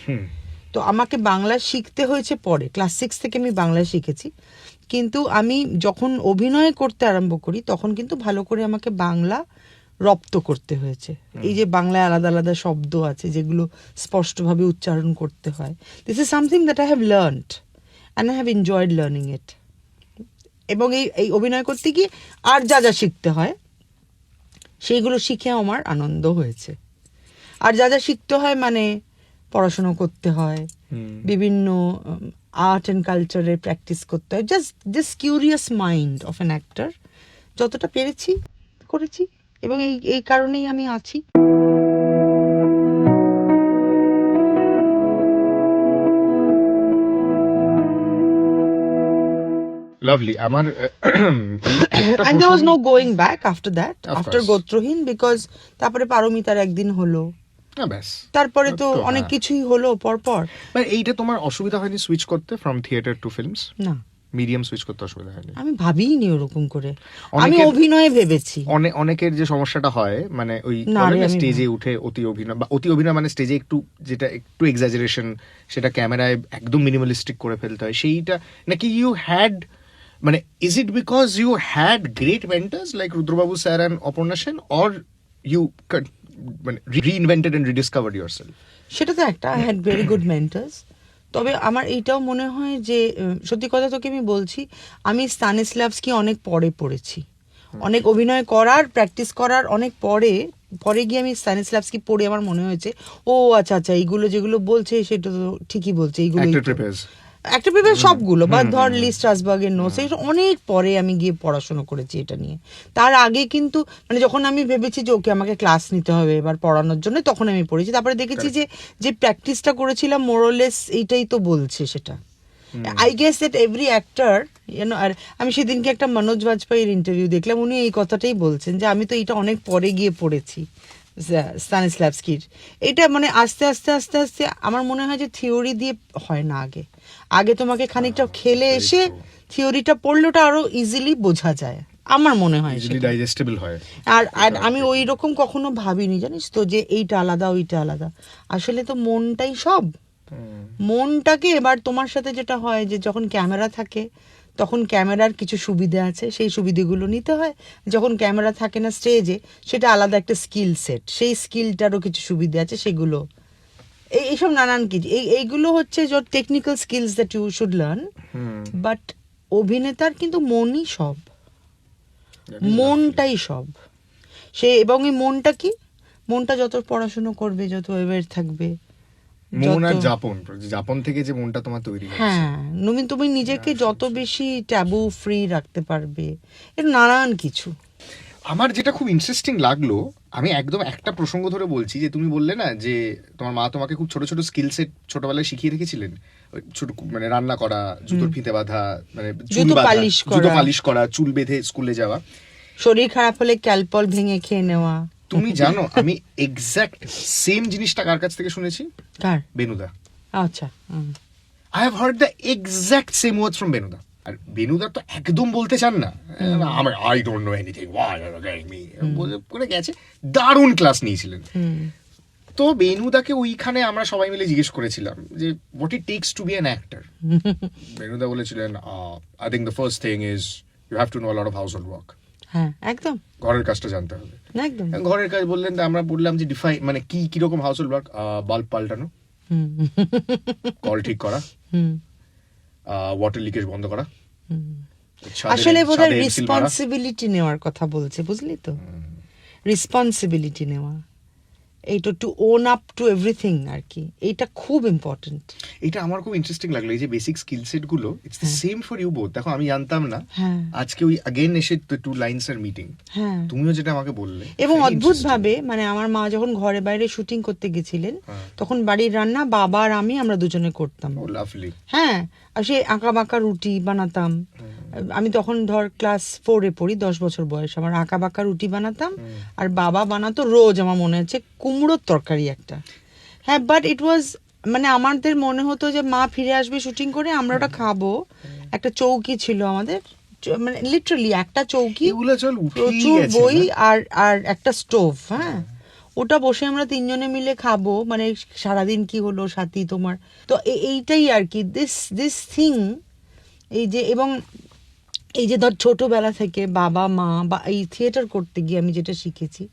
তো আমাকে বাংলা শিখতে হয়েছে পরে, ক্লাস 6 থেকে আমি বাংলা শিখেছি। কিন্তু আমি যখন অভিনয় করতে আরম্ভ করি তখন কিন্তু ভালো করে আমাকে বাংলা রপ্ত করতে হয়েছে। এই যে বাংলায় আলাদা আলাদা শব্দ আছে যেগুলো স্পষ্টভাবে উচ্চারণ করতে হয়, this is something that I have learned and I have enjoyed learning it. এবং এই অভিনয় করতে গিয়ে আর যা যা শিখতে হয় সেইগুলো শিখে আমার আনন্দ হয়েছে। আর যা যা শিখতে হয় মানে পড়াশুনো করতে হয়, বিভিন্ন আর্ট অ্যান্ড কালচারে প্র্যাকটিস করতে হয়, just curious mind of an actor, যতটা পেরেছি করেছি, এবং এই কারণেই আমি আছি। লাভলি। আমার and there was no going back after that, Of after course. গোত্রহীন, বিকজ তারপরে পারমিতার একদিন হলো, ব্যাস, তারপরে তো তো অনেক হ্যাঁ। কিছুই হলো পরপর। মানে এইটা তোমার অসুবিধা হয়নি সুইচ করতে ফ্রম থিয়েটার টু ফিল্মস? না, মিডিয়াম সুইচ করতে অসুবিধা হয়নি? আমি ভাবিনি ওরকম করে, আমি অনেকের- অভিনয়ে ভেবেছি। অনেকের যে সমস্যাটা হয় মানে ওই না রে, আমি স্টেজে উঠে অতি অভিনয়, বা অতি অভিনয় মানে স্টেজে একটু যেটা একটু এক্সাজারেশন, সেটা ক্যামেরায় একদম মিনিমালিস্টিক করে ফেলতে হয়, সেইটা নাকি ইউ হ্যাড, মানে is it because you had great mentors like রুদ্রবাবু sir and Aparna Sen, or you মানে রিইনভেন্টেড এন্ড রিডিসকভার্ড ইয়োরসেলফ? সেটা তো একটা, I had very good mentors. তবে আমার এইটাও মনে হয় যে সত্যি কথা তোকে আমি বলছি, আমি স্তানিস্লাভস্কি অনেক পরে পড়েছি, অনেক অভিনয় করার প্র্যাকটিস করার অনেক পরে পরে গিয়ে আমি স্তানিস্লাভস্কি পড়ে আমার মনে হয়েছে ও আচ্ছা আচ্ছা এইগুলো যেগুলো বলছে সেটা তো ঠিকই বলছে, এইগুলো অ্যাক্টর প্রিপেয়ার্স। একটা পেপার সবগুলো, বা ধর লি স্ট্রাসবার্গের নোটস, এটা অনেক পরে আমি গিয়ে পড়াশোনা করেছি এটা নিয়ে। তার আগে কিন্তু মানে যখন আমি ভেবেছি যে ওকে আমাকে ক্লাস নিতে হবে এবার পড়ানোর জন্য, তখন আমি পড়েছি। তারপরে দেখেছি যে যে প্র্যাকটিসটা করেছিলাম মোরলেস এইটাই তো বলছে সেটা। I guess that every actor আর আমি সেদিনকে একটা মনোজ বাজপেয়ীর ইন্টারভিউ দেখলাম, উনি এই কথাটাই বলছেন যে আমি তো এটা অনেক পরে গিয়ে পড়েছি স্তানিস্লাভস্কির। এটা মানে আস্তে আস্তে আস্তে আস্তে আমার মনে হয় যে থিওরি দিয়ে হয় না, আগে আগে তোমাকে খানিকটা খেলে এসে থিওরিটা পড়লে ওটা আরো ইজিলি বোঝা যায়, আমার মনে হয় ইজিলি সেটা। ডাইজেস্টেবল হয়। আর আর আমি ওই রকম কখনো ভাবিনি জানিস তো যে এইটা আলাদা ওইটা আলাদা, আসলে তো মনটাই সব। মনটাকে এবার তোমার সাথে যেটা হয় যে যখন ক্যামেরা থাকে তখন ক্যামেরার কিছু সুবিধা আছে, সেই সুবিধাগুলো নিতে হয়। যখন ক্যামেরা থাকে না স্টেজে, সেটা আলাদা একটা স্কিল সেট, সেই স্কিলটারও কিছু সুবিধা আছে, সেগুলো এইসব নানান কিছু এইগুলো হচ্ছে যে technical skills that you should learn. But অভিনেতার কিন্তু মনই সব, মনটাই সব সে। এবং এই মনটা কি, মনটা যত পড়াশুনো করবে, যত অ্যাওয়্যার থাকবে, মন আর যত- যাপন, যাপন থেকে যে মনটা তোমার তৈরি হচ্ছে। হ্যাঁ নবীন, তুমি নিজেকে যত বেশি ট্যাবু ফ্রি রাখতে পারবে, এর নানান কিছু। আমার যেটা খুব ইন্টারেস্টিং লাগলো, আমি একদম একটা প্রসঙ্গ ধরে বলছি, যে তুমি বললে না যে তোমার মা তোমাকে খুব ছোট ছোট স্কিল সেট ছোটবেলায় শিখিয়ে রেখেছিলেন, ওই ছোট মানে রান্না করা, জুতোর ফিতে বাঁধা, মানে চুল জুতো বাঁধা, পালিশ জুতো করা। পালিশ করা, চুল বেঁধে স্কুলে যাওয়া। শরীর খারাপ হলে ক্যালপল ভেঙে খেয়ে নেওয়া। তুমি জানো আমি এক্স্যাক্ট সেম জিনিসটা কার কাছ থেকে শুনেছি? কার? বেনুদা। আচ্ছা, I have heard the exact same words from বেনুদা। আর বেনুদা তো একদম বলতে চান না, আমার I don't know anything, why are me করে গেছে, দারুণ ক্লাস নিয়েছিলেন। তো বেনুদাকে ওইখানে আমরা সবাই মিলে জিজ্ঞেস করেছিলাম যে what it takes to be an actor. বেনুদা বলেছিলেন I think the first thing is you have to know a lot of household work. হ্যাঁ একদম ঘরের কাজটা জানতে হবে। একদম। ঘরের কাজ বললেন, তো আমরা বললাম যে ডিফাইন মানে কি কিরকম হাউসহোল্ড ওয়ার্ক? বাল্ব পাল্টানো, হুম, কল ঠিক করা, হুম, ওয়াটার লিকেজ বন্ধ করা। আসলে বোধহয় ছাদে এমসিল মারা। রেসপন্সিবিলিটি নেওয়ার কথা বলছে, বুঝলি তো, রেসপন্সিবিলিটি নেওয়া, এইটা to own up to everything আর কি, এইটা খুব ইম্পর্টেন্ট। এটা আমার খুব ইন্টারেস্টিং লাগলো, এই যে বেসিক স্কিল সেট গুলো it's the same for you both. দেখো আমি জানতাম না, হ্যাঁ আজকে ওই अगेन এসে টু লাইনস এর মিটিং, হ্যাঁ। তুমিও যেটা আমাকে বললে, এবং very অদ্ভুত interesting. ভাবে মানে আমার মা যখন ঘরে বাইরে শুটিং করতে গেছিলেন, হ্যাঁ। তখন বাড়ির রান্না বাবা আর আমি আমরা দুজনে করতাম। ও লাভলি। হ্যাঁ, আর সে আঁকা বাঁকা রুটি বানাতাম। আমি তখন ধর ক্লাস 4-এ পড়ি, 10 বছর বয়স আমার। আঁকা বাঁকা রুটি বানাতাম, আর বাবা বানাতো রোজ আমার মনে হচ্ছে কুমড়োর তরকারি একটা। হ্যাঁ, বাট ইট ওয়াজ মানে আমাদের মনে হতো যে মা ফিরে আসবে শুটিং করে, আমরা ওটা খাবো। একটা চৌকি ছিল আমাদের, মানে লিটারালি একটা চৌকি, এগুলো চল উঠেই প্রচুর গেছে বই না? আর আর একটা স্টোভ। হ্যাঁ, ওটা বসে আমরা তিনজনে মিলে খাবো, মানে সারাদিন কি হলো সাথী তোমার। তো এইটাই আর কি, দিস থিং। এই যে এবং এই যে ধর ছোটবেলা থেকে বাবা মা বা এই থিয়েটার করতে গিয়ে আমি যেটা শিখেছি,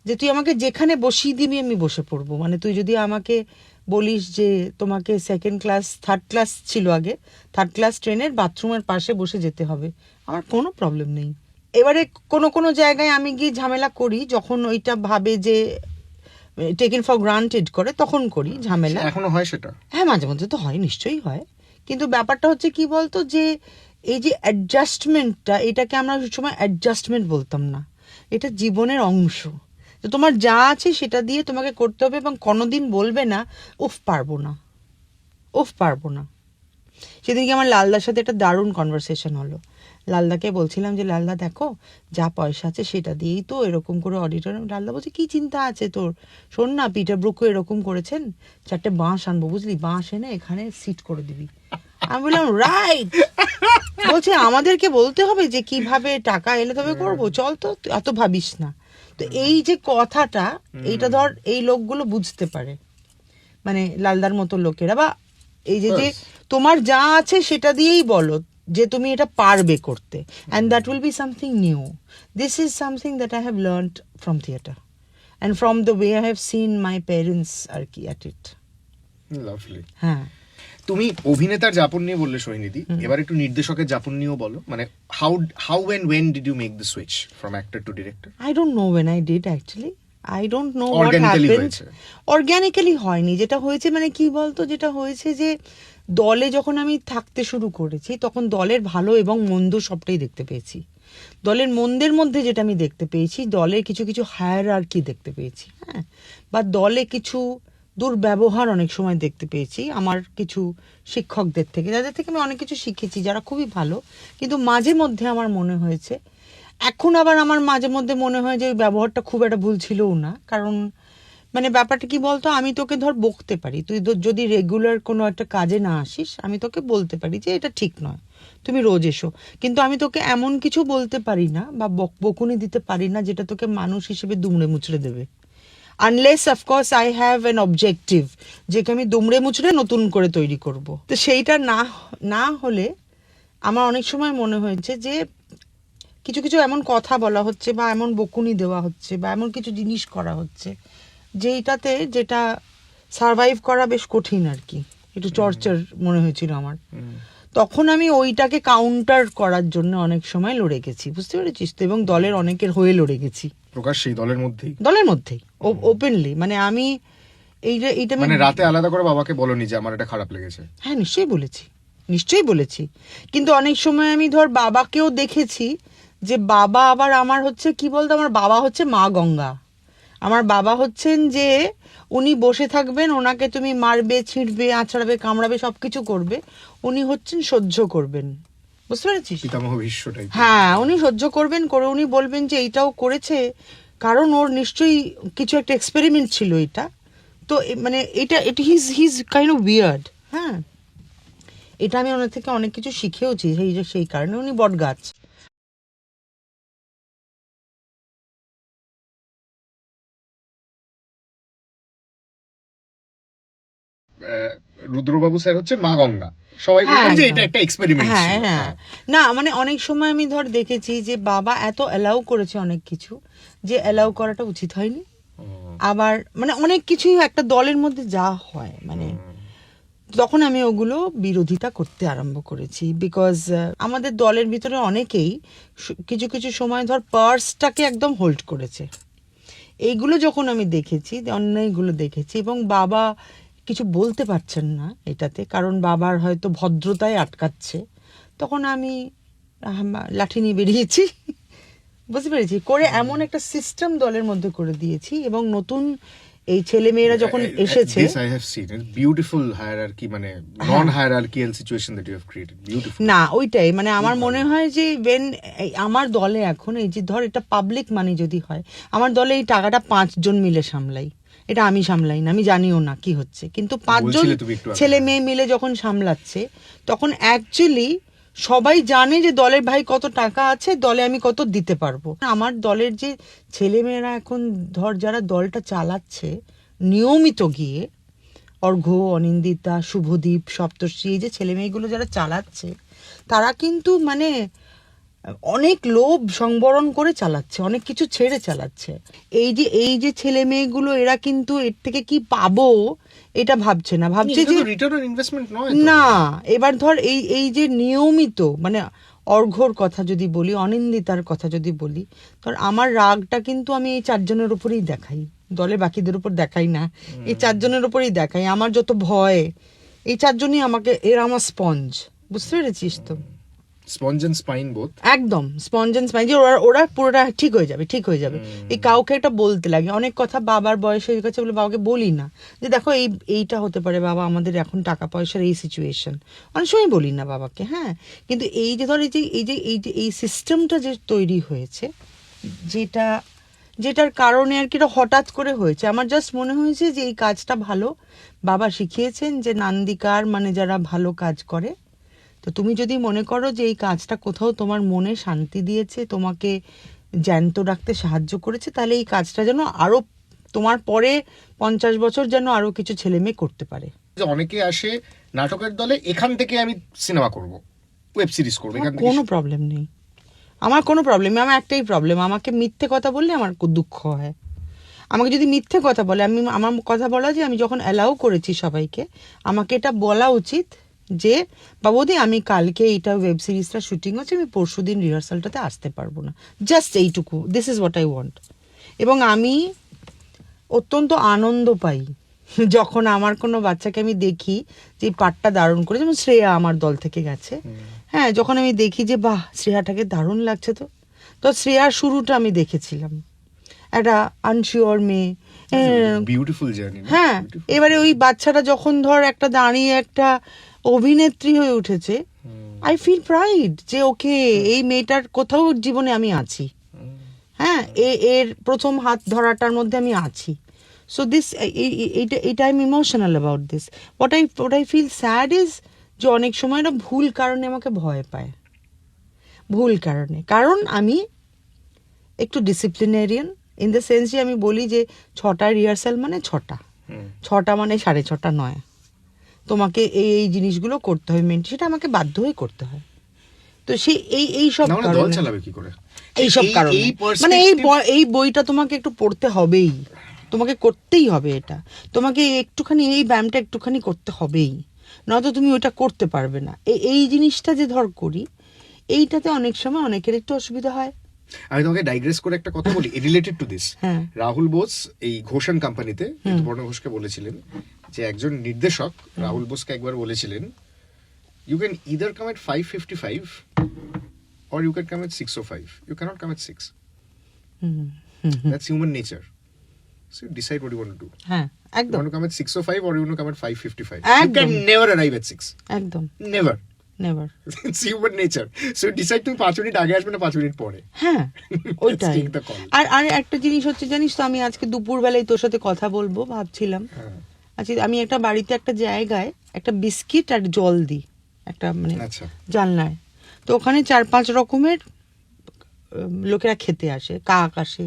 যে তুই আমাকে যেখানে বসিয়ে দিবি আমি বসে পড়বো। মানে তুই যদি আমাকে বলিস যে তোমাকে সেকেন্ড ক্লাস, থার্ড ক্লাস ছিল আগে, থার্ড ক্লাস ট্রেনের বাথরুমের পাশে বসে যেতে হবে, আমার কোনো প্রবলেম নেই। এবারে কোনো কোনো জায়গায় আমি গিয়ে ঝামেলা করি, যখন ওইটা ভাবে যে টেকেন ফর গ্রান্টেড করে, তখন করি ঝামেলা। এখনো হয় সেটা? হ্যাঁ, মাঝে মধ্যে তো হয়, নিশ্চয়ই হয়। কিন্তু ব্যাপারটা হচ্ছে কি বলতো, যে এই যে অ্যাডজাস্টমেন্টটা, এটাকে আমরা সময় অ্যাডজাস্টমেন্ট বলতাম না, এটা জীবনের অংশ। তো তোমার যা আছে সেটা দিয়ে তোমাকে করতে হবে, এবং কোনোদিন বলবে না উফ পারবো না, উফ পারবো না। সেদিনকে আমার লালদার সাথে একটা দারুণ কনভারসেশন হলো। লালদাকে বলছিলাম যে লালদা দেখো যা পয়সা আছে সেটা দিয়েই তো এরকম করে অডিটোরিয়াম। লালদা বলছে কি চিন্তা আছে তোর, শোন না পিটার ব্রুকও এরকম করেছেন, 4টে বাঁশ আনবো বুঝলি, বাঁশ এনে এখানে সিট করে দিবি। আমি বললাম রাইট। বলছে আমাদেরকে বলতে হবে যে কিভাবে টাকা এলে তবে করবো, চল তো তুই এত ভাবিস না। তো এই যে কথাটা, এইটা ধর এই লোকগুলো বুঝতে পারে, মানে লালদার মতো লোকেরা, বা এই যে যে তোমার যা আছে সেটা দিয়েই বলো যে তুমি এটা পারবে করতে, and that will be something new. This is something that I have learned from theatre and from the way I have seen my parents আর কি অ্যাট ইট। লাভলি। হ্যাঁ, তুমি অভিনেতার যাপন নিয়ে বললে সোহিনীদি, এবার একটু নির্দেশকের যাপন নিয়েও বলো, মানে how and when did you make the switch from actor to director? I don't know when I did actually. I don't know what Organically happened. হয়েছে। Organically হয়নি, যেটা হয়েছে মানে কি বলতো, যেটা হয়েছে যে দলে যখন আমি থাকতে শুরু করেছি তখন দলের ভালো এবং মন্দ সবটাই দেখতে পেয়েছি। দলের মন্দের মধ্যে যেটা আমি দেখতে পেয়েছি, দলের কিছু কিছু হায়ারার্কি দেখতে পেয়েছি, হ্যাঁ, বা দলে কিছু দুর্ব্যবহার অনেক সময় দেখতে পেয়েছি আমার কিছু শিক্ষকদের থেকে, যাদের থেকে আমি অনেক কিছু শিখেছি, যারা খুবই ভালো। কিন্তু মাঝে মধ্যে আমার মনে হয়েছে, এখন আবার আমার মাঝে মধ্যে মনে হয় যে ওই ব্যবহারটা খুব একটা ভুল ছিলও না। কারণ মানে ব্যাপারটা কি বলতো, আমি তোকে ধর বকতে পারি, তুই যদি রেগুলার কোনো একটা কাজে না আসিস আমি তোকে বলতে পারি যে এটা ঠিক নয়, তুমি রোজ এসো, কিন্তু আমি তোকে এমন কিছু বলতে পারি না বা বকুনি দিতে পারি না যেটা তোকে মানুষ হিসেবে দুমড়ে মুচড়ে দেবে, unless of course I have an objective, যেকে আমি দুমড়ে মুচড়ে নতুন করে তৈরি করব। তো সেইটা না হলে আমার অনেক সময় মনে হয়েছে যে কিছু কিছু এমন কথা বলা হচ্ছে বা এমন বকুনি দেওয়া হচ্ছে বা এমন কিছু জিনিস করা হচ্ছে যেটা সারভাইভ করা বেশ কঠিন আর কি, একটু টর্চার মনে হয়েছিল আমার। তখন আমি ওইটাকে কাউন্টার করার জন্য অনেক সময় লড়ে গেছি, বুঝতে পেরেছিস তো, এবং দলের অনেকের হয়ে লড়ে গেছি, প্রকাশ্যেই দলের মধ্যেই ওপেনলি। মানে আমি এইটা মানে রাতে আলাদা করে বাবাকে বলনি যে আমার এটা খারাপ লেগেছে? হ্যাঁ, নিশ্চয়ই বলেছি। কিন্তু অনেক সময় আমি ধর বাবাকেও দেখেছি যে বাবা আবার আমার হচ্ছে কি বলতো, আমার বাবা হচ্ছে মা গঙ্গা। আমার বাবা হচ্ছেন যে উনি বসে থাকবেন, ওনাকে তুমি মারবে, ছিঁড়বে, আছড়াবে, কামড়াবে, সবকিছু করবে, উনি হচ্ছেন সহ্য করবেন, বুঝতে পেরেছিস? পিতামহ ভীষ্ম টাইপ। হ্যাঁ, উনি সহ্য করবেন, করে উনি বলবেন যে এইটাও করেছে কারণ ওর নিশ্চয়ই কিছু একটা এক্সপেরিমেন্ট ছিল এটা। তো মানে এটা হিজ কাইন্ড অফ উইয়ার্ড। হ্যাঁ, এটা আমি ওনার থেকে অনেক কিছু শিখেওছি, সেই কারণে উনি বট গাছ। রুদ্রবাবু স্যার হচ্ছে মা গঙ্গা, সবাই বলেন যে এটা একটা এক্সপেরিমেন্ট ছিল। হ্যাঁ, না মানে অনেক সময় আমি ধর দেখেছি যে বাবা এত অ্যালাউ করেছে অনেক কিছু যে অ্যালাউ করাটা উচিত হয়নি। আবার মানে অনেক কিছুই একটা দলের মধ্যে যা হয়, মানে তখন আমি ওগুলো বিরোধিতা করতে আরম্ভ করেছি। বিকজ আমাদের দলের ভিতরে অনেকেই কিছু কিছু সময় ধর পার্সটাকে একদম হোল্ড করেছে। এইগুলো যখন আমি দেখেছি, অন্যায়গুলো দেখেছি, এবং বাবা কিছু বলতে পারছেন না এটাতে, কারণ বাবার হয়তো ভদ্রতায় আটকাচ্ছে, তখন আমি লাঠি নিয়ে বেরিয়েছি, বুঝতে পেরেছি, করে এমন একটা সিস্টেম দলের মধ্যে করে দিয়েছি। এবং নতুন এই ছেলে মেয়েরা যখন এসেছে, This I have seen a beautiful hierarchy, মানে non hierarchical situation that you have created, beautiful. না ওইটাই মানে আমার মনে হয় যে আমার দলে এখন এই যে ধর এটা পাবলিক মানি যদি হয়, আমার দলে এই টাকাটা 5 জন মিলে সামলাই, এটা আমি সামলাই না, আমি জানিও না কি হচ্ছে, কিন্তু 5 জন বলছিলে তুমি একটু আগে। ছেলে মেয়ে মিলে যখন সামলাচ্ছে তখন অ্যাকচুয়ালি সবাই জানে যে দলের ভাই কত টাকা আছে, দলে আমি কত দিতে পারবো। আমার দলের যে ছেলে মেয়েরা এখন ধর যারা দলটা চালাচ্ছে নিয়মিত গিয়ে, অর্ঘ্য, অনিন্দিতা, শুভদীপ, সপ্তর্ষি, এই যে ছেলে মেয়েগুলো যারা চালাচ্ছে তারা কিন্তু মানে অনেক লোভ সংবরণ করে চালাচ্ছে, অনেক কিছু ছেড়ে চালাচ্ছে। এই যে ছেলে মেয়েগুলো এরা কিন্তু এর থেকে কি পাবো এটা ভাবছে না, ভাবছে যে রিটার্ন অন ইনভেস্টমেন্ট নয় না। এবার ধর এই যে নিয়মিত মানে অর্ঘ্যর কথা যদি বলি, অনিন্দিতার কথা যদি বলি, ধর আমার রাগটা কিন্তু আমি এই 4 জনের উপরেই দেখাই, দলে বাকিদের উপর দেখাই না, এই 4 জনের উপরেই দেখাই। আমার যত ভয়, এই 4 জনই আমাকে, এরা আমার স্পঞ্জ, বুঝতে পেরেছিস তো? Sponge and spine both. একদম স্পঞ্জ এন্ড স্পাইন, যে ওরা ওরা পুরোটা ঠিক হয়ে যাবে, ঠিক হয়ে যাবে। এই কাউকে একটা বলতে লাগে অনেক কথা, বাবার বয়স হয়ে গেছে বলে বাবাকে বলি না যে দেখো এইটা হতে পারে বাবা, আমাদের এখন টাকা পয়সার এই সিচুয়েশন, অনেক সময় বলি না বাবাকে। হ্যাঁ, কিন্তু এই যে ধর এই সিস্টেমটা যে তৈরি হয়েছে, যেটার কারণে আর কি এটা হঠাৎ করে হয়েছে, আমার জাস্ট মনে হয়েছে যে এই কাজটা ভালো, বাবা শিখিয়েছেন যে নান্দিকার মানে যারা ভালো কাজ করে, তো তুমি যদি মনে করো যে এই কাজটা কোথাও তোমার মনে শান্তি দিয়েছে, তোমাকে জ্যান্ত রাখতে সাহায্য করেছে, তাহলে এই কাজটা যেন আরো তোমার পরে 50 বছর যেন আরো কিছু ছেলে মেয়ে করতে পারে। যে অনেকে আসে নাটকের দলে, এখান থেকে আমি সিনেমা করব, ওয়েব সিরিজ করবো, এখান থেকে কোনো প্রবলেম নেই, আমার কোনো প্রবলেম নেই। আমার একটাই প্রবলেম, আমাকে মিথ্যে কথা বললে আমার খুব দুঃখ হয়। আমাকে যদি মিথ্যে কথা বলে, আমার কথা বলা যে আমি যখন অ্যালাউ করেছি সবাইকে, আমাকে এটা বলা উচিত যে বাবুদি আমি কালকে এইটা ওয়েব সিরিজটা শুটিং হচ্ছে, আমি পরশুদিন রিহার্সালটাতে আসতে পারবো না, জাস্ট এইটুকু, this is what I want. এবং আমি অত্যন্ত আনন্দ পাই যখন আমার কোনো বাচ্চাকে আমি দেখি যে এই পাঠটা দারুণ করে, যেমন শ্রেয়া আমার দল থেকে গেছে, হ্যাঁ, যখন আমি দেখি যে বাহ শ্রেয়াটাকে দারুণ লাগছে, তো শ্রেয়ার শুরুটা আমি দেখেছিলাম, একটা আনশিওর মেয়ে, বিউটিফুল জার্নি। হ্যাঁ, এবারে ওই বাচ্চাটা যখন ধর একটা দাঁড়িয়ে একটা অভিনেত্রী হয়ে উঠেছে, আই ফিল প্রাইড যে ওকে এই মেয়েটার কোথাও জীবনে আমি আছি, হ্যাঁ, এর প্রথম হাত ধরাটার মধ্যে আমি আছি। সো দিস এইটা I am emotional about this. What I feel sad is যে অনেক সময় না ভুল কারণে আমাকে ভয় পায়, ভুল কারণে, কারণ আমি একটু ডিসিপ্লিনেরিয়ান ইন দ্য সেন্স যে আমি বলি যে 6টা রিহার্সাল মানে 6টা মানে 6:30 নয়, তোমাকে এই জিনিসগুলো করতে হয় মেনটেন, সেটা আমাকে বাধ্য হয়ে করতে হয়। তো সেই এই সব দল চালাবে কি করে, এইসব কারণে মানে এই বইটা তোমাকে একটু পড়তে হবেই, তোমাকে করতেই হবে, এটা তোমাকে একটুখানি এই ব্যায়ামটা একটুখানি করতে হবেই, নয়তো তুমি ওটা করতে পারবে না। এই জিনিসটা যে ধর করি, এইটাতে অনেক সময় অনেকের একটু অসুবিধা হয়। আমি তোমাকে ডাইগ্রেস করে একটা কথা বলি রিলেটেড টু দিস। হ্যাঁ। রাহুল বোস এই ঘোষণ কোম্পানিতে ঋতুপর্ণ ঘোষকে বলেছিলেন যে একজন নির্দেশক রাহুল বোসকে একবার বলেছিলেন, you can either come at 5:55 or you can come at 6:05. You cannot come at 6. That's human nature. So you decide what you want to do. হ্যাঁ, You একদম want to come at 6:05 or you want to come at 5:55. You একদম। can never arrive at 6. একদম Never. Never. It's human nature. So you decide তুমি 5 minute আগে আসবে না 5 minute পরে। হ্যাঁ, ওইটাই। take the call. আর একটা জিনিস হচ্ছে জানিস তো, আমি আজকে দুপুরবেলায় তোর সাথে কথা বলবো ভাবছিলাম, আচ্ছা আমি একটা বাড়িতে একটা জায়গায় একটা বিস্কিট আর জল দিই একটা মানে আচ্ছা। জানলায়, তো ওখানে 4-5 রকমের লোকেরা খেতে আসে, কাক আসে,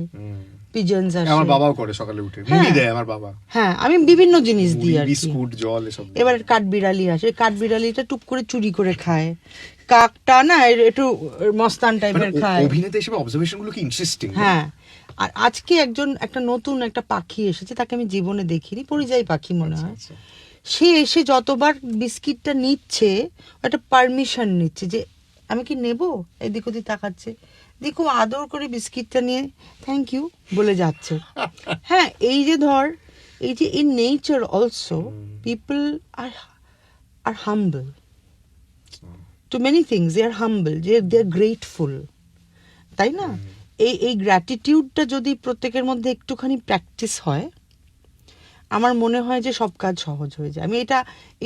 পিজনস আসে। আমার বাবাও করে সকালে উঠে মুড়ি দেয় আমার বাবা। হ্যাঁ, আমি বিভিন্ন জিনিস দিই আর কি। বিস্কুট জল এসব। এবার কাঠবিড়ালি আসে, কাঠবিড়ালিটা টুক করে চুরি করে খায়, কাকটা না একটু মস্তান টাইপের খায়। অভিনেতা হিসেবে অবজারভেশন গুলো কি ইন্টারেস্টিং। হ্যাঁ, আর আজকে একটা নতুন একটা পাখি এসেছে, তাকে আমি জীবনে দেখিনি, পরিযায়ী পাখি মনে হয়। সে এসে যতবার বিস্কিটটা নিচ্ছে, একটা পারমিশন নিচ্ছে যে আমি কি নেব, এদিক ওদিক তাকাচ্ছে, দেখো আদর করে বিস্কিটটা নিয়ে থ্যাংক ইউ বলে যাচ্ছে। হ্যাঁ, এই যে ধর এই যে in nature also people are humble to many things, they are humble, they are grateful, তাই না? এই গ্র্যাটিটিউডটা যদি প্রত্যেকের মধ্যে একটুখানি প্র্যাকটিস হয়, আমার মনে হয় যে সব কাজ সহজ হয়ে যায়।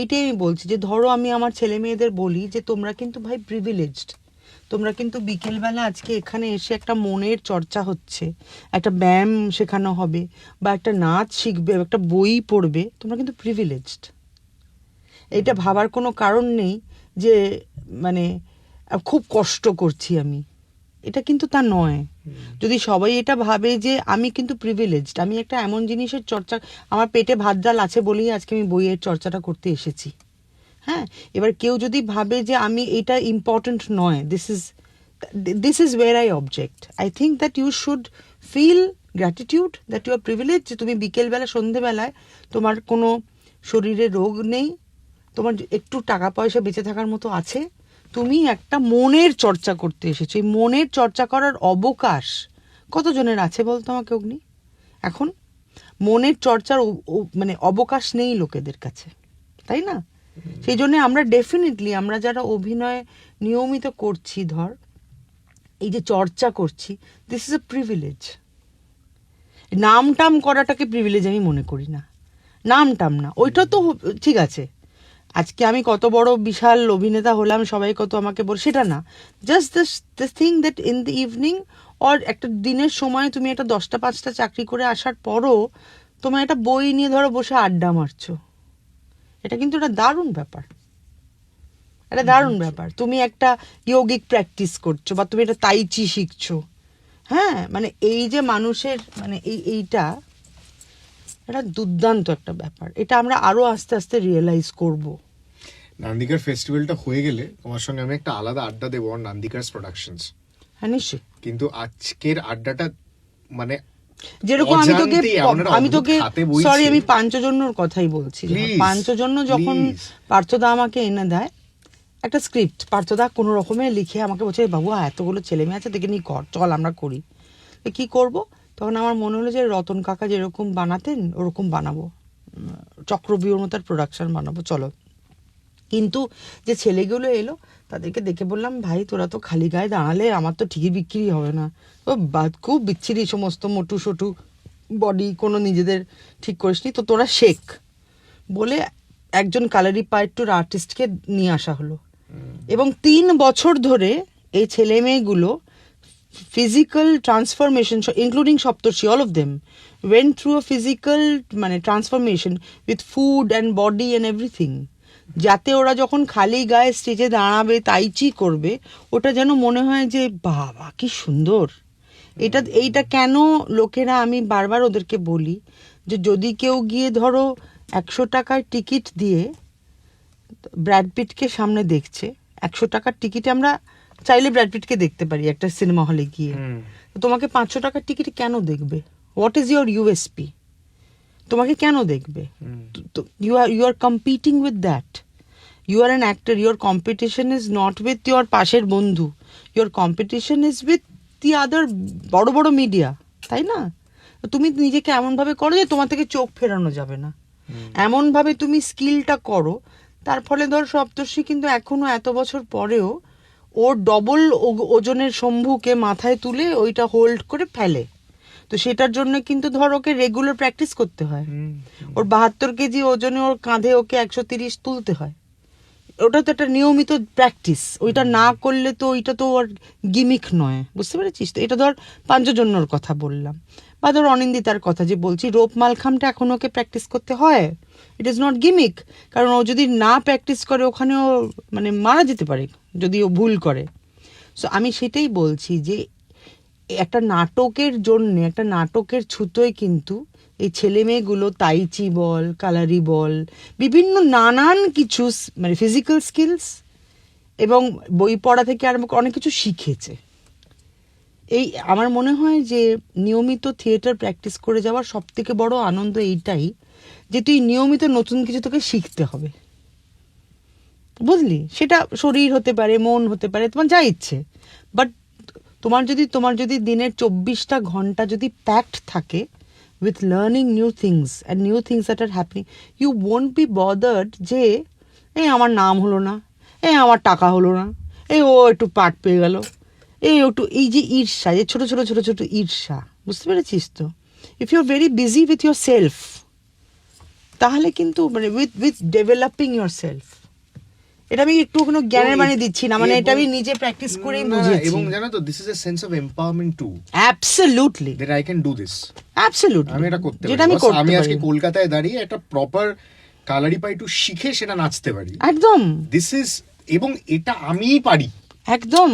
এটাই আমি বলছি যে ধরো আমি আমার ছেলে মেয়েদের বলি যে তোমরা কিন্তু ভাই প্রিভিলেজড, তোমরা কিন্তু বিকেলবেলা আজকে এখানে এসে একটা মনের চর্চা হচ্ছে, একটা ব্যায়াম শেখানো হবে, বা একটা নাচ শিখবে, একটা বই পড়বে, তোমরা কিন্তু প্রিভিলেজড। এটা ভাবার কোনো কারণ নেই যে মানে খুব কষ্ট করছি আমি, এটা কিন্তু তা নয়। যদি সবাই এটা ভাবে যে আমি কিন্তু প্রিভিলেজড, আমি একটা এমন জিনিসের চর্চা, আমার পেটে ভাত ডাল আছে বলেই আজকে আমি বইয়ের চর্চাটা করতে এসেছি। হ্যাঁ, এবার কেউ যদি ভাবে যে আমি এটা ইম্পর্টেন্ট নয়, this is where I object. I think that you should feel gratitude that you are privilege, যে তুমি বিকেলবেলা সন্ধেবেলায় তোমার কোনো শরীরে রোগ নেই, তোমার একটু টাকা পয়সা বেঁচে থাকার মতো আছে, তুমি একটা মনের চর্চা করতে এসেছো। এই মনের চর্চা করার অবকাশ কতজনের আছে বলতো আমাকে অগ্নি? এখন মনের চর্চার মানে অবকাশ নেই লোকেদের কাছে, তাই না? সেই জন্য আমরা ডেফিনেটলি আমরা যারা অভিনয় নিয়মিত করছি, ধর এই যে চর্চা করছি, দিস ইজ এ প্রিভিলেজ। নাম টাম করাটাকে প্রিভিলেজ আমি মনে করি না, নাম টাম না, ওইটা তো ঠিক আছে। আজকে আমি কত বড় বিশাল অভিনেতা হলাম, সবাই কত আমাকে বল, সেটা না। Just this thing that in the evening or একটা দিনের সময় তুমি একটা 10টা-5টা চাকরি করে আসার পরও তোমার একটা বই নিয়ে ধরো বসে আড্ডা মারছো, এটা কিন্তু একটা দারুণ ব্যাপার, একটা দারুণ ব্যাপার। তুমি একটা ইয়োগিক প্র্যাকটিস করছো বা তুমি একটা তাইচি শিখছো, হ্যাঁ, মানে এই যে মানুষের মানে এইটা এটা দুর্দান্ত একটা ব্যাপার। এটা আমরা আরো আস্তে আস্তে রিয়েলাইজ করব। নান্দিকার ফেস্টিভ্যালটা হয়ে গেলে তোমার সঙ্গে আমি একটা আলাদা আড্ডা দেবো নান্দিকার প্রোডাকশনস। হ্যাঁ, নিশ্চয়ই। কিন্তু আজকের আড্ডাটা মানে যেরকম আমি তোকে সরি, আমি পাঞ্চজন্যর কথাই বলছি। Please, পাঞ্চজন্য যখন পার্থদা আমাকে এনে দেয় একটা স্ক্রিপ্ট, পার্থদা কোনো রকমে লিখে আমাকে বলছে, বাবু এতগুলো ছেলে মেয়ে আছে, দেখে নি কর, চল আমরা করি। কি করব? তখন আমার মনে হলো যে রতন কাকা যেরকম বানাতেন ওরকম বানাবো, চক্রবিউর মতো প্রোডাকশন বানাবো, চলো। কিন্তু যে ছেলেগুলো এলো তাদেরকে দেখে বললাম, ভাই তোরা তো খালি গায়ে দাঁড়ালে আমার তো ঠিকই বিক্রি হবে না, ও খুব বিচ্ছিরি সমস্ত মোটু সোটু বডি, কোনো নিজেদের ঠিক করিসনি তো, তোরা শেখ বলে একজন কালারি পাইটুর আর্টিস্টকে নিয়ে আসা হলো। এবং 3 বছর ধরে এই ছেলে মেয়েগুলো physical transformation, including Saptarshi, all of them went through a physical মানে transformation with food and body and everything, যাতে ওরা যখন খালি গায়ে স্টেজে দাঁড়াবে, তাইচি করবে, ওটা যেন মনে হয় যে বাবা কি সুন্দর। এইটা কেন লোকেরা, আমি বারবার ওদেরকে বলি যে যদি কেউ গিয়ে ধরো 100 টাকার টিকিট দিয়ে ব্র্যাড পিটকে সামনে দেখছে, 100 টাকার টিকিটে আমরা চাইলে ব্র্যাড পিটকে দেখতে পারি একটা সিনেমা হলে গিয়ে, তোমাকে 500 টাকার টিকিট কেন দেখবে? What is your USP? তোমাকে কেন দেখবে? You are competing with that. You are an actor, your competition is not with your পাশের বন্ধু, your competition is with the other বড় বড় মিডিয়া, তাই না? তুমি নিজেকে এমনভাবে করো যে তোমার থেকে চোখ ফেরানো যাবে না, এমনভাবে তুমি স্কিলটা করো। তার ফলে ধর সপ্তর্ষি কিন্তু এখনো এত বছর পরেও ওর ডবল ওজনের শম্ভুকে মাথায় তুলে ওইটা হোল্ড করে ফেলে। তো সেটার জন্য কিন্তু ধর ওকে রেগুলার প্র্যাকটিস করতে হয়। ওর 72 কেজি ওজনে ওর কাঁধে ওকে 130 তুলতে হয়। ওটা তো একটা নিয়মিত প্র্যাকটিস, ওইটা না করলে তো ওইটা তো ওর গিমিক নয়, বুঝতে পেরেছিস? তো এটা ধর পাঞ্চজন্যর কথা বললাম, বা ধর অনিন্দিতার কথা যে বলছি, রোপ মালখামটা এখন ওকে প্র্যাকটিস করতে হয়, ইট ইজ নট গিমিক। কারণ ও যদি না প্র্যাকটিস করে ওখানেও মানে মারা যেতে পারে যদি ও ভুল করে। সো আমি সেটাই বলছি যে একটা নাটকের জন্য, একটা নাটকের ছুতোয় কিন্তু এই ছেলে মেয়েগুলো তাইচি বল, কালারি বল, বিভিন্ন নানান কিছু মানে ফিজিক্যাল স্কিলস এবং বই পড়া থেকে আরম্ভ করে অনেক কিছু শিখেছে। এই আমার মনে হয় যে নিয়মিত থিয়েটার প্র্যাকটিস করে যাওয়ার সব থেকে বড় আনন্দ এইটাই যে তুই নিয়মিত নতুন কিছু তোকে শিখতে হবে, বুঝলি? সেটা শরীর হতে পারে, মন হতে পারে, তোমার যা ইচ্ছে। বাট তোমার যদি দিনের 24টা ঘন্টা যদি প্যাকড থাকে with learning new things and new things that are happening, you won't be bothered যে এই আমার নাম হলো না, এই আমার টাকা হলো না, এই ও একটু পাট পেয়ে গেল, এই যে ঈর্ষা, যে ছোট ছোট ছোট ছোট ঈর্ষা, বুঝতে পেরেছিস তো? If you are very busy with your self, তাহলে কিন্তু মানে উইথ ডেভেলপিং ইউর সেলফ, এটা আমি একটু কোনো জ্ঞানের মানে দিচ্ছি না, মানে এটা আমি নিজে প্র্যাকটিস করেই বুঝেছি। এবং জানো তো, this is a sense of empowerment too. Absolutely, that I can do this. Absolutely, আমি এটা করতে যেটা পারি। আমি পারি। আজকে কলকাতায় দাঁড়িয়ে একটা প্রপার কালারি পাইটু শিখে সেটা নাচতে পারি। একদম, দিস ইজ, এবং এটা আমিই পারি। একদম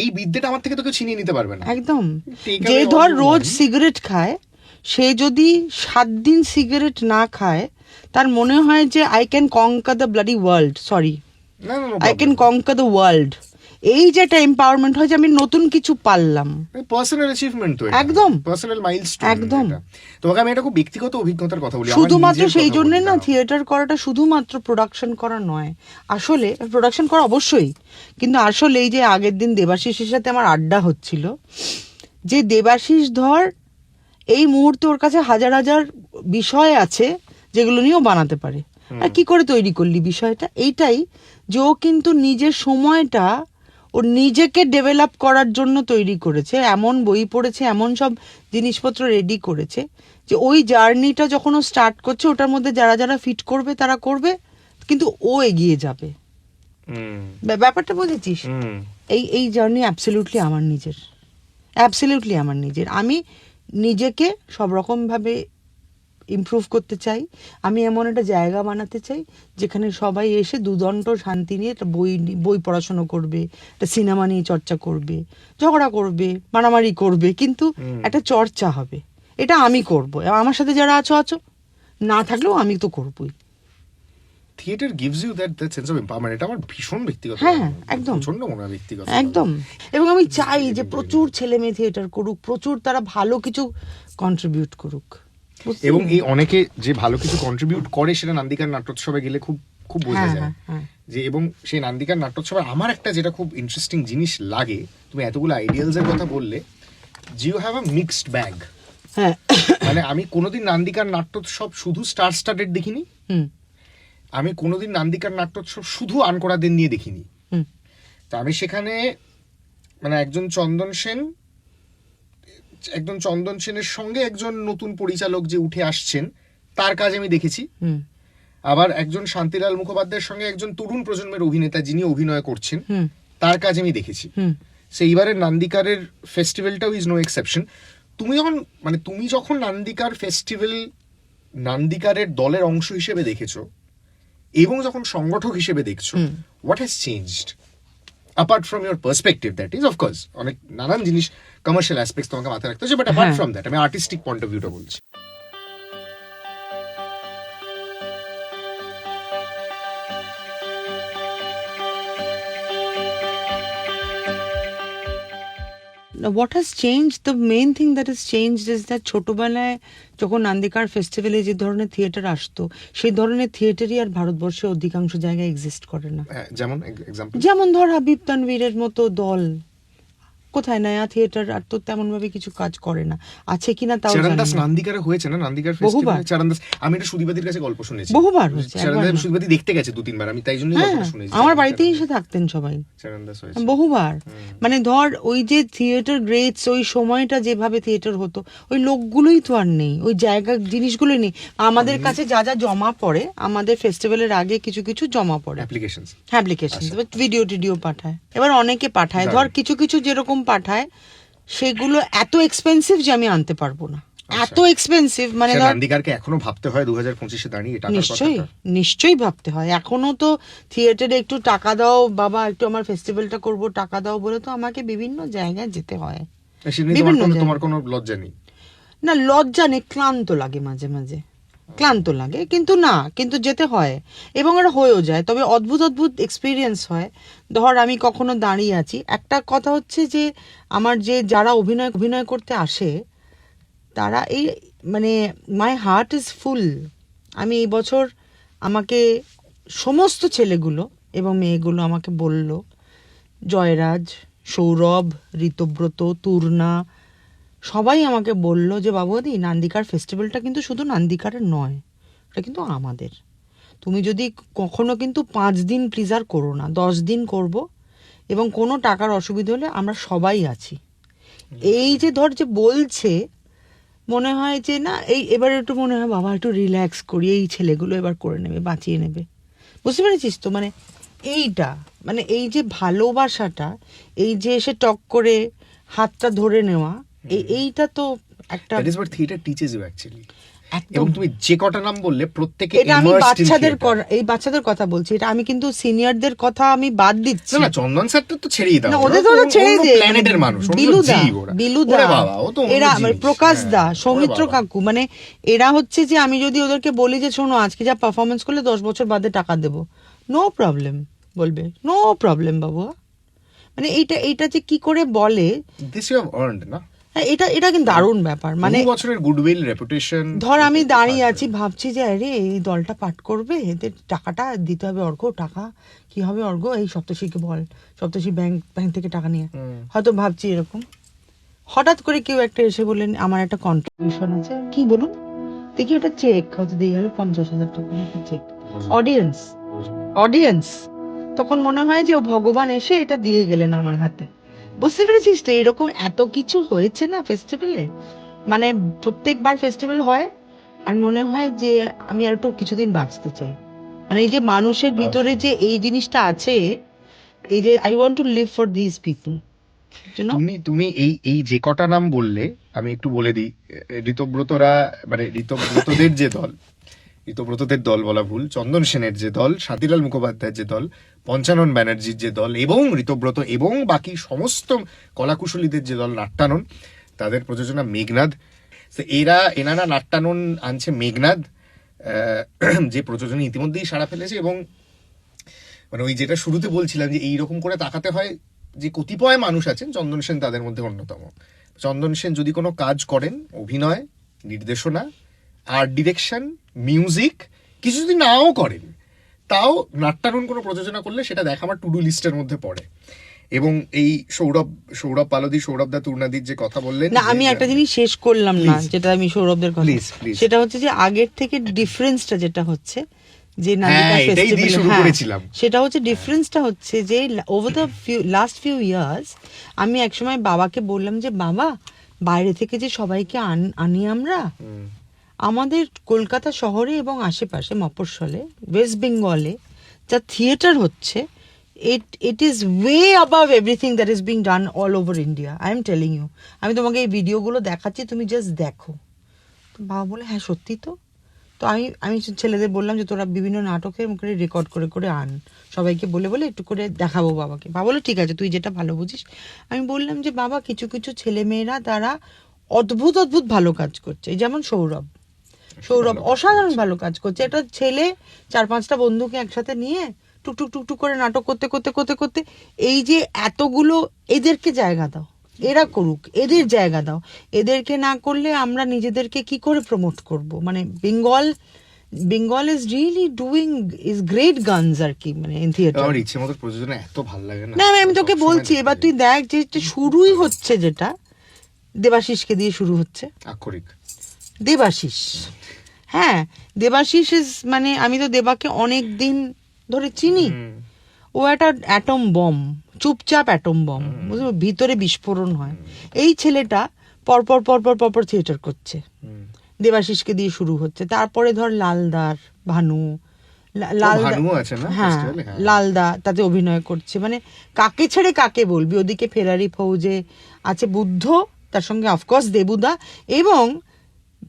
এই বিদ্যাটা আমার থেকে তোকে ছিনিয়ে নিতে পারবে না। একদম। Take যে away ধর all you rose want. Cigarette খায়, সে যদি 7 দিন সিগারেট না খায়, তার মনে হয় যে I can কঙ্কার the bloody world, sorry, না না, আই ক্যান কঙ্কার দ্য ওয়ার্ল্ড। এই যে একটা এম্পাওয়ারমেন্ট হয় যে আমি নতুন কিছু পারলাম, পার্সোনাল অ্যাচিভমেন্ট তো, একদম পার্সোনাল মাইলস্টোন একদম। তোমাকে আমি এটা খুব ব্যক্তিগত অভিজ্ঞতার কথা বলি। শুধুমাত্র সেই জন্য না থিয়েটার করাটা শুধুমাত্র প্রোডাকশন করা নয়, আসলে প্রোডাকশন করা অবশ্যই, কিন্তু আসলে এই যে আগের দিন দেবাশিসের সাথে আমার আড্ডা হচ্ছিল, যে দেবাশিস ধর এই মুহূর্তে ওর কাছে হাজার হাজার বিষয় আছে যেগুলো নিয়েও বানাতে পারে, আর কি করে তৈরি করলি বিষয়টা? এইটাই যে ও কিন্তু নিজের সময়টা ও নিজেকে ডেভেলপ করার জন্য তৈরি করেছে, এমন বই পড়েছে, এমন সব জিনিসপত্র রেডি করেছে যে ওই জার্নিটা যখন ও স্টার্ট করছে ওটার মধ্যে যারা যারা ফিট করবে তারা করবে, কিন্তু ও এগিয়ে যাবে। ব্যাপারটা বুঝেছিস? এই এই জার্নি অ্যাবসলিউটলি আমার নিজের, অ্যাবসলিউটলি আমার নিজের। আমি নিজেকে সব রকম ভাবে ইমপ্রুভ করতে চাই। আমি এমন একটা জায়গা বানাতে চাই যেখানে সবাই এসে দুদণ্ড শান্তি নিয়ে একটা বই পড়াশোনা করবে, একটা সিনেমা নিয়ে চর্চা করবে, ঝগড়া করবে, মারামারি করবে, কিন্তু একটা চর্চা হবে। এটা আমি করব, আমার সাথে যারা আছো আছো, না থাকলেও আমি তো করবই। Theatre gives you that sense of empowerment. এটা আমার ভীষণ ব্যক্তিগত, হ্যাঁ একদম প্রচন্ড মনে হয় ব্যক্তিগত, একদম। এবং আমি চাই যে প্রচুর ছেলে মেয়ে থিয়েটার করুক, প্রচুর তারা ভালো কিছু কন্ট্রিবিউট করুক। এবং এই অনেকে যে ভালো কিছু কন্ট্রিবিউট করে সেটা নান্দিকার নাট্যোৎসবে গেলে খুব খুব বোঝা যায় যে। এবং সেই নান্দিকার নাট্যোৎসবে আমার একটা যেটা খুব ইন্টারেস্টিং জিনিস লাগে, তুমি এতগুলো আইডিয়ালস এর কথা বললে, যে you have a mixed bag. হ্যাঁ, মানে আমি কোনোদিন নান্দিকার নাট্যোৎসব শুধু স্টার স্টার্টেড দেখিনি, আমি কোনোদিন নান্দিকার নাট্যোৎসব শুধু আনকোড়াদের নিয়ে দেখিনি। তা আমি সেখানে মানে একজন চন্দন সেনের সঙ্গে একজন নতুন পরিচালক যে উঠে আসছেন তার কাজ আমি দেখেছি। আবার একজন শান্তিলাল মুখোপাধ্যায়ের সঙ্গে একজন তরুণ প্রজন্মের অভিনেতা যিনি অভিনয় করছেন তার কাজ আমি দেখেছি। সেইবারের নান্দিকারের ফেস্টিভ্যালটাও ইজ নো এক্সেপশন। তুমি যখন নান্দিকার ফেস্টিভ্যাল নান্দিকারের দলের অংশ হিসেবে দেখেছো এবং যখন সংগঠক হিসেবে দেখছো, what has changed apart from your perspective? That is of course অনেক নানান জিনিস কমার্শিয়াল অ্যাসপেক্টস তোমাকে মাথায় রাখতে হচ্ছে, বাট apart from that আমি আর্টিস্টিক পয়েন্ট অফ ভিউটা বলছি। What has changed, the main thing that has changed is that ছোটবেলায় যখন নান্দিকার ফেস্টিভ্যালে যে ধরনের থিয়েটার আসতো, সেই ধরনের থিয়েটারই আর ভারতবর্ষে অধিকাংশ জায়গায় এক্সিস্ট করে না। যেমন ধর হাবিব তানভীরের মতো দল কোথায়, নয়া থিয়েটার আর তো তেমন ভাবে কিছু কাজ করে না, আছে কিনা তাও জানি না। নান্দিকারে হয়েছে না, নান্দিকার ফেস্টিভ্যালে চরণদাস, আমি এটা সুদীপাদির কাছে গল্প শুনেছি, বহুবার হয়েছে। চরণদাস সুদীপাদি দেখতে গেছে 2-3 বার, আমি তাই জন্যই গল্পটা শুনেছি। আমার বাড়িতেই এসে থাকতেন সবাই, চরণদাস হয়েছে বহুবার। মানে ধর ওই যে থিয়েটার গ্রেটস, ওই সময়টা যেভাবে থিয়েটার হতো, ওই লোকগুলোই তো আর নেই, ওই জায়গা জিনিসগুলোই নেই। আমাদের কাছে যা যা জমা পড়ে, আমাদের ফেস্টিভ্যালের আগে কিছু কিছু জমা পড়ে, অ্যাপ্লিকেশন, ভিডিও টিডিও পাঠায়, এবার অনেকে পাঠায়, ধর কিছু কিছু যেরকম পাঠায় সেগুলো এত এক্সপেন্সিভ যে আমি আনতে পারবো না, এত এক্সপেন্সিভ। মানে নান্দিকারকে এখনো ভাবতে হয় 2025-এ দাঁড়িয়ে, নিশ্চয়ই ভাবতে হয়। এখনো তো থিয়েটারে একটু টাকা দাও বাবা, একটু আমার ফেস্টিভ্যালটা করব, টাকা দাও বলে তো আমাকে বিভিন্ন জায়গায় যেতে হয়। তোমার কোনো লজ্জা নেই? না, লজ্জা নেই, ক্লান্ত লাগে মাঝে মাঝে, ক্লান্ত লাগে, কিন্তু যেতে হয় এবং এটা হয়েও যায়। তবে অদ্ভুত অদ্ভুত এক্সপিরিয়েন্স হয়। ধর আমি কখনো দাঁড়িয়ে আছি, একটা কথা হচ্ছে যে আমার যে যারা অভিনয় করতে আসে তারা এই মানে মাই হার্ট ইজ ফুল। আমি এই বছর আমাকে সমস্ত ছেলেগুলো এবং মেয়েগুলো আমাকে বলল, জয়রাজ, সৌরভ, ঋতব্রত, তূর্ণা, সবাই আমাকে বলল যে বাবুদি, নান্দিকার ফেস্টিভ্যালটা কিন্তু শুধু নান্দিকারের নয়, এটা কিন্তু আমাদের। তুমি যদি কখনো কিন্তু 5 দিন প্লিজ আর করো না, 10 দিন করব, এবং কোনো টাকার অসুবিধা হলে আমরা সবাই আছি। এই যে ধর যে বলছে, মনে হয় যে না, এবার একটু মনে হয় বাবা একটু রিল্যাক্স করি, এই ছেলেগুলো এবার করে নেবে, বাঁচিয়ে নেবে। বুঝতে পেরেছিস তো? মানে এইটা, মানে এই যে ভালোবাসাটা, এই যে এসে টক করে হাতটা ধরে নেওয়া, এইটা তো একটা, that is what theatre teaches you actually. এবং তুমি যে কটা নাম বললে প্রত্যেকে এটা আমি বাচ্চাদের কথা বলছি, এটা আমি কিন্তু সিনিয়রদের কথা আমি বাদ দিচ্ছি। না, চন্দন স্যার তো ছেড়েই দাও, ওদের তো ছেড়েই দে, প্ল্যানেটের মানুষ, বিলুদা, এরা প্রকাশ দা, সৌমিত্র কাকু, মানে এরা হচ্ছে যে আমি যদি ওদেরকে বলি যে শোনো আজকে যা পারফরমেন্স করলে 10 বছর বাদে টাকা দেবো, নো প্রবলেম, বলবে নো প্রবলেম বাবু। মানে এইটা যে কি করে বলে, দিস ইউ হ্যাভ আর্নড না, এটা কিন্তু দারুণ ব্যাপার। মানে বছরের গুডউইল, রেপুটেশন। ধর আমি দাঁড়িয়ে আছি, ভাবছি যে আরে এই দলটা পাঠ করবে, এদের টাকাটা দিতে হবে, অর্ঘ টাকা কি হবে অর্ঘ, এই সপ্তর্ষিকে বল, সপ্তর্ষি ব্যাংক থেকে টাকা নিয়ে, হয়তো ভাবছি এরকম। হঠাৎ করে কেউ একটা এসে বললেন আমার একটা কন্ট্রিবিউশন আছে, কি বলুন দেখি, ওটা চেক হয়তো দিয়ে হবে 50,000 টাকা চেক। অডিয়েন্স অডিয়েন্স তখন মনে হয় যে ও ভগবান এসে এটা দিয়ে গেলেন আমার হাতে। বুঝতে পেরেছিস তো, এরকম এত কিছু হয়েছে না ফেস্টিভ্যালে, মানে প্রত্যেকবার ফেস্টিভ্যাল হয় আর মনে হয় যে আমি আর একটু কিছুদিন বাঁচতে চাই। মানে এই যে মানুষের ভিতরে যে এই জিনিসটা আছে, এই যে I want to live for this people, you know. তুমি তুমি এই এই যে কটা নাম বললে, আমি একটু বলে দিই। ঋতব্রতরা, মানে ঋতব্রতদের যে দল, ঋতব্রতদের দল বলা ভুল, চন্দন সেনের যে দল, শান্তিলাল মুখোপাধ্যায়ের যে দল, পঞ্চানন ব্যানার্জির যে দল, এবং ঋতব্রত এবং বাকি সমস্ত কলাকুশলীদের যে দল নাট্যানন, তাদের প্রযোজনা মেঘনাদ। তো এনারা নাট্যানন আনছে মেঘনাদ, যে প্রযোজনা ইতিমধ্যেই সাড়া ফেলেছে। এবং মানে ওই যেটা শুরুতে বলছিলাম যে এইরকম করে তাকাতে হয় যে কতিপয় মানুষ আছেন, চন্দন সেন তাদের মধ্যে অন্যতম। চন্দন সেন যদি কোনো কাজ করেন, অভিনয়, নির্দেশনা, আর্ট ডিরেকশন, মিউজিক, কিছু যদি নাও করেন, তাও নাট্যানন কোনো প্রযোজনা করলে সেটা দেখা আমার টু ডু লিস্টের মধ্যে পড়ে। এবং এই সৌরভ পালদি, সৌরভ দা তুর্নাদির যে কথা বললেন, না আমি একটা জিনিস শেষ করলাম না, Please. যেটা আমি সৌরভদের কথা, Please, please. সেটা হচ্ছে যে আগের থেকে ডিফারেন্সটা যেটা হচ্ছে যে নান্দিকা হ্যাঁ, এটাই দিয়ে শুরু ফেস্টিভ্যাল, করেছিলাম। সেটা হচ্ছে ডিফারেন্সটা হচ্ছে যে over the last few years আমি একসময় বাবাকে বললাম যে বাবা, বাইরে থেকে যে সবাইকে আনি আমরা, আমাদের কলকাতা শহরে এবং আশেপাশে মফস্বলে ওয়েস্ট বেঙ্গলে যা থিয়েটার হচ্ছে, it is way above everything that is being done all over India. I am telling you, আমি তোমাকে এই ভিডিওগুলো দেখাচ্ছি, তুমি জাস্ট দেখো। তো বাবা বলে হ্যাঁ সত্যি তো। তো আমি ছেলেদের বললাম যে তোরা বিভিন্ন নাটকের মুখে রেকর্ড করে করে আন, সবাইকে বলে বলে একটু করে দেখাবো বাবাকে। বাবা বলে ঠিক আছে, তুই যেটা ভালো বুঝিস। আমি বললাম যে বাবা, কিছু কিছু ছেলে মেয়েরা তারা অদ্ভুত অদ্ভুত ভালো কাজ করছে, এই যেমন সৌরভ অসাধারণ ভালো কাজ করছে। একটা ছেলে 4-5টা বন্ধুকে একসাথে নিয়ে টুকটুক টুকটুক করে নাটক করতে করতে করতে করতে, এই যে এতগুলো, এদেরকে জায়গা দাও, এরা করুক, এদের জায়গা দাও। এদেরকে না করলে আমরা নিজেদেরকে কি করে প্রমোট করব? মানে Bengal is really doing is great guns আর কি, মানে ইন থিয়েটার। আমার ইচ্ছে মতো প্রযোজনা এত ভালো লাগে না। না আমি তোকে বলছি, এবার তুই দেখ যে শুরুই হচ্ছে যেটা দেবাশিসকে দিয়ে শুরু হচ্ছে, আক্ষরিক দেবাশিস। হ্যাঁ, দেবাশিস ইজ, মানে আমি তো দেবাকে অনেক দিন ধরে চিনি। ও একটা অ্যাটম বম, চুপচাপ অ্যাটম বম, বুঝলো, ভিতরে বিস্ফোরণ হয়। এই ছেলেটা পরপর পরপর পরপর থিয়েটার করছে, দেবাশিসকে দিয়ে শুরু হচ্ছে। তারপরে ধর লালদার ভানু, ভানুও আছে না হ্যাঁ ফেস্টিভ্যালে? হ্যাঁ। লালদা তাতে অভিনয় করছে। মানে কাকে ছেড়ে কাকে বলবি? ওদিকে ফেরারি ফৌজে আছে বুদ্ধ, তার সঙ্গে অফকোর্স দেবুদা এবং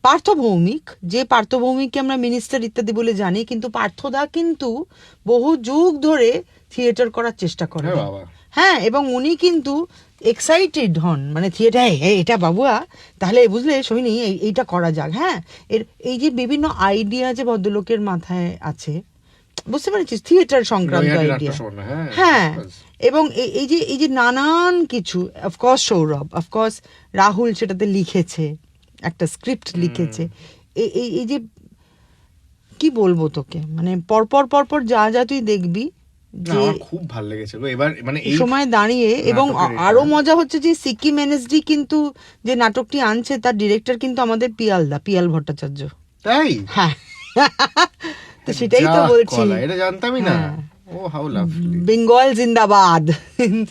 পার্থ ভৌমিক, যে পার্থ ভৌমিককে আমরা মিনিস্টার ইত্যাদি বলে জানি, কিন্তু পার্থদা কিন্তু বহু যুগ ধরে থিয়েটার করার চেষ্টা করে। হ্যাঁ বাবা। হ্যাঁ, এবং উনি কিন্তু এক্সাইটেড হন, মানে থিয়েটার এটা বাবুয়া, তাহলে বুঝলে সোহিনী এইটা করা যাক। হ্যাঁ, এই যে বিভিন্ন আইডিয়া যে ভদ্রলোকের মাথায় আছে, বুঝতে পেরেছিস, থিয়েটার সংক্রান্ত আইডিয়া। হ্যাঁ, এবং এই যে নানান কিছু, অফকোর্স সৌরভ, অফকোর্স রাহুল সেটাতে লিখেছে, একটা স্ক্রিপ্ট লিখেছে। এই যে কি বলবো তোকে, মানে পরপর পরপর যা যা তুই দেখবি না, আমার খুব ভালো লেগেছে গো এবার, মানে এই সময় দাঁড়িয়ে। এবং নাটকের এটা। আরো মজা হচ্ছে যে সিকিম এনএসডি কিন্তু যে নাটকটি আনছে, তার ডিরেক্টর কিন্তু আমাদের পিয়াল ভট্টাচার্য। তাই? হ্যাঁ, তো সেটাই তো যাহ, বলছি, কলা, এটা জানতামই না। হ্যাঁ। ও হাউ লাভলি, বেঙ্গল জিন্দাবাদ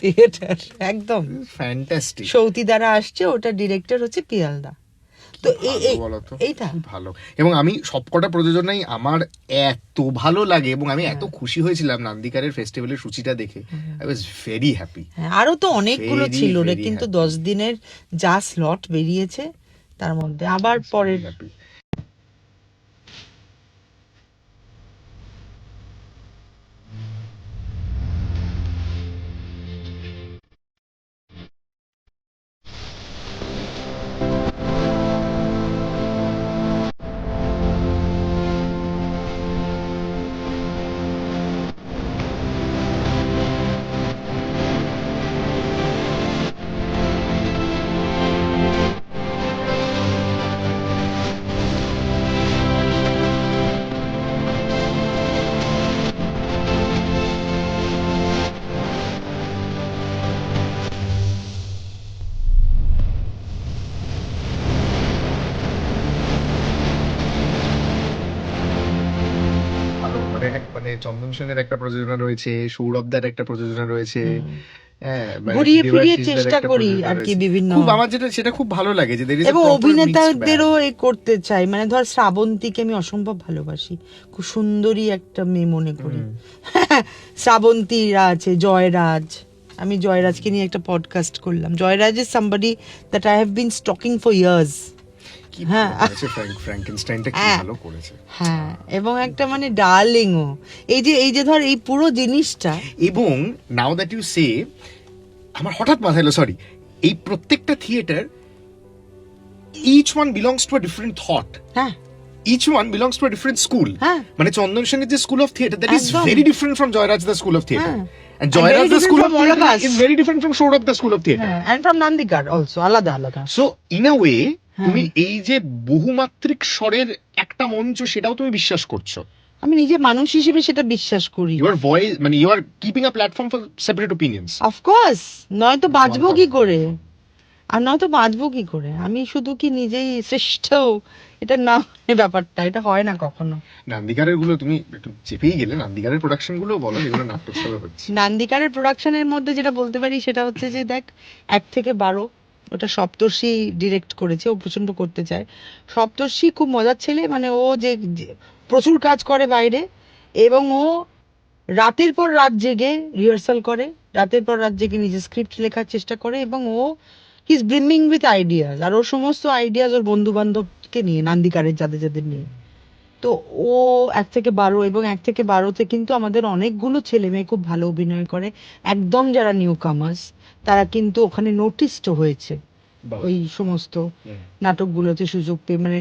থিয়েটার, একদম ফ্যান্টাস্টিক। সৌতি দ্বারা আসছে, ওটা ডিরেক্টর হচ্ছে পিয়ালদা। তো এইটা কি ভালো। এবং আমি সবকটা প্রযোজনাই আমার এত ভালো লাগে, এবং আমি এত খুশি হয়েছিলাম নান্দিকারের ফেস্টিভ্যালের সূচিটা দেখে। I was very happy. আরো তো অনেকগুলো Very, ছিল রে, very কিন্তু happy. 10 দিনের যা স্লট বেরিয়েছে তার মধ্যে আবার পরের চন্দন সেনের একটা প্রযোজনা রয়েছে, সৌরভদার একটা প্রযোজনা রয়েছে। হ্যাঁ, মানে ঘুরিয়ে ফিরিয়ে দেবাশিসদের চেষ্টা একটা করি প্রযোজনা আর কি রয়েছে। বিভিন্ন, খুব আমার সেটা খুব ভালো লাগে যে there is a এবং proper mixed অভিনেতাদেরও bag। এই করতে চাই। মানে ধর শ্রাবন্তীকে আমি অসম্ভব ভালোবাসি, খুব সুন্দরী একটা মেয়ে মনে করি। শ্রাবন্তীরা আছে, জয়রাজ, আমি জয়রাজকে নিয়ে একটা পডকাস্ট করলাম। Jayraj is somebody that I have been stocking for years. কি হ্যাঁ। ভালো করেছে ফ্র্যাঙ্কেনস্টাইনটা, কি হ্যাঁ। ভালো করেছে। হ্যাঁ, এবং একটা মানে ডার্লিংও। এই যে ধর এই পুরো জিনিসটা, এবং নাও দ্যাট ইউ সে, আমার হঠাৎ মাথায় এলো, সরি, এই প্রত্যেকটা theatre each one belongs to a different thought, হ্যাঁ each one belongs to a different school. হ্যাঁ। মানে চন্দন সেনের যে school of theatre, that is একদম। very different from Jayraj the school of theatre. হ্যাঁ। And And Jayraj very the school of different from all of theatre us. is very different from Sourav the school of theatre. and from Nandikar also, আলাদা আলাদা। So in a way তুমি এই যে বহুমাত্রিক স্বরের একটা মঞ্চ, সেটাও তুমি বিশ্বাস করছো। আমি নিজে মানুষ হিসেবে সেটা বিশ্বাস করি। Your voice, মানে you are keeping a platform for separate opinions. Of course, নয়তো বাঁচবো কি করে, আর নয়তো বাঁচবো কি করে, আমি শুধু কি নিজেই শ্রেষ্ঠ, এটা না, ব্যাপারটা এটা হয় না কখনো। নান্দিকারের গুলো তুমি একটু চেপেই গেলে, নান্দিকারের প্রোডাকশন গুলো বলো, যেগুলো নাট্যোৎসবে হচ্ছে। নান্দিকারের প্রোডাকশনের মধ্যে যেটা বলতে পারি সেটা হচ্ছে যে দেখ, 1 থেকে 12 ওটা সপ্তর্ষি ডিরেক্ট করেছে, ও প্রচন্ড করতে চায়। সপ্তর্ষি খুব মজার ছেলে, মানে ও যে প্রচুর কাজ করে বাইরে, এবং ও রাতের পর রাত জেগে রিহার্সাল করে, রাতের পর রাত জেগে নিজে স্ক্রিপ্ট লেখার চেষ্টা করে, এবং ও he is brimming with ideas, আর ওর সমস্ত আইডিয়াস ওর বন্ধু বান্ধবকে নিয়ে, নান্দিকারের যাদের নিয়ে। তো ও 1 থেকে 12, এবং 1 থেকে 12তে কিন্তু আমাদের অনেকগুলো ছেলে মেয়ে খুব ভালো অভিনয় করে, একদম যারা নিউ কামার্স, তারা কিন্তু ওখানে নোটিসড হয়েছে ওই সমস্ত নাটকগুলোতে সুযোগ পেয়ে। মানে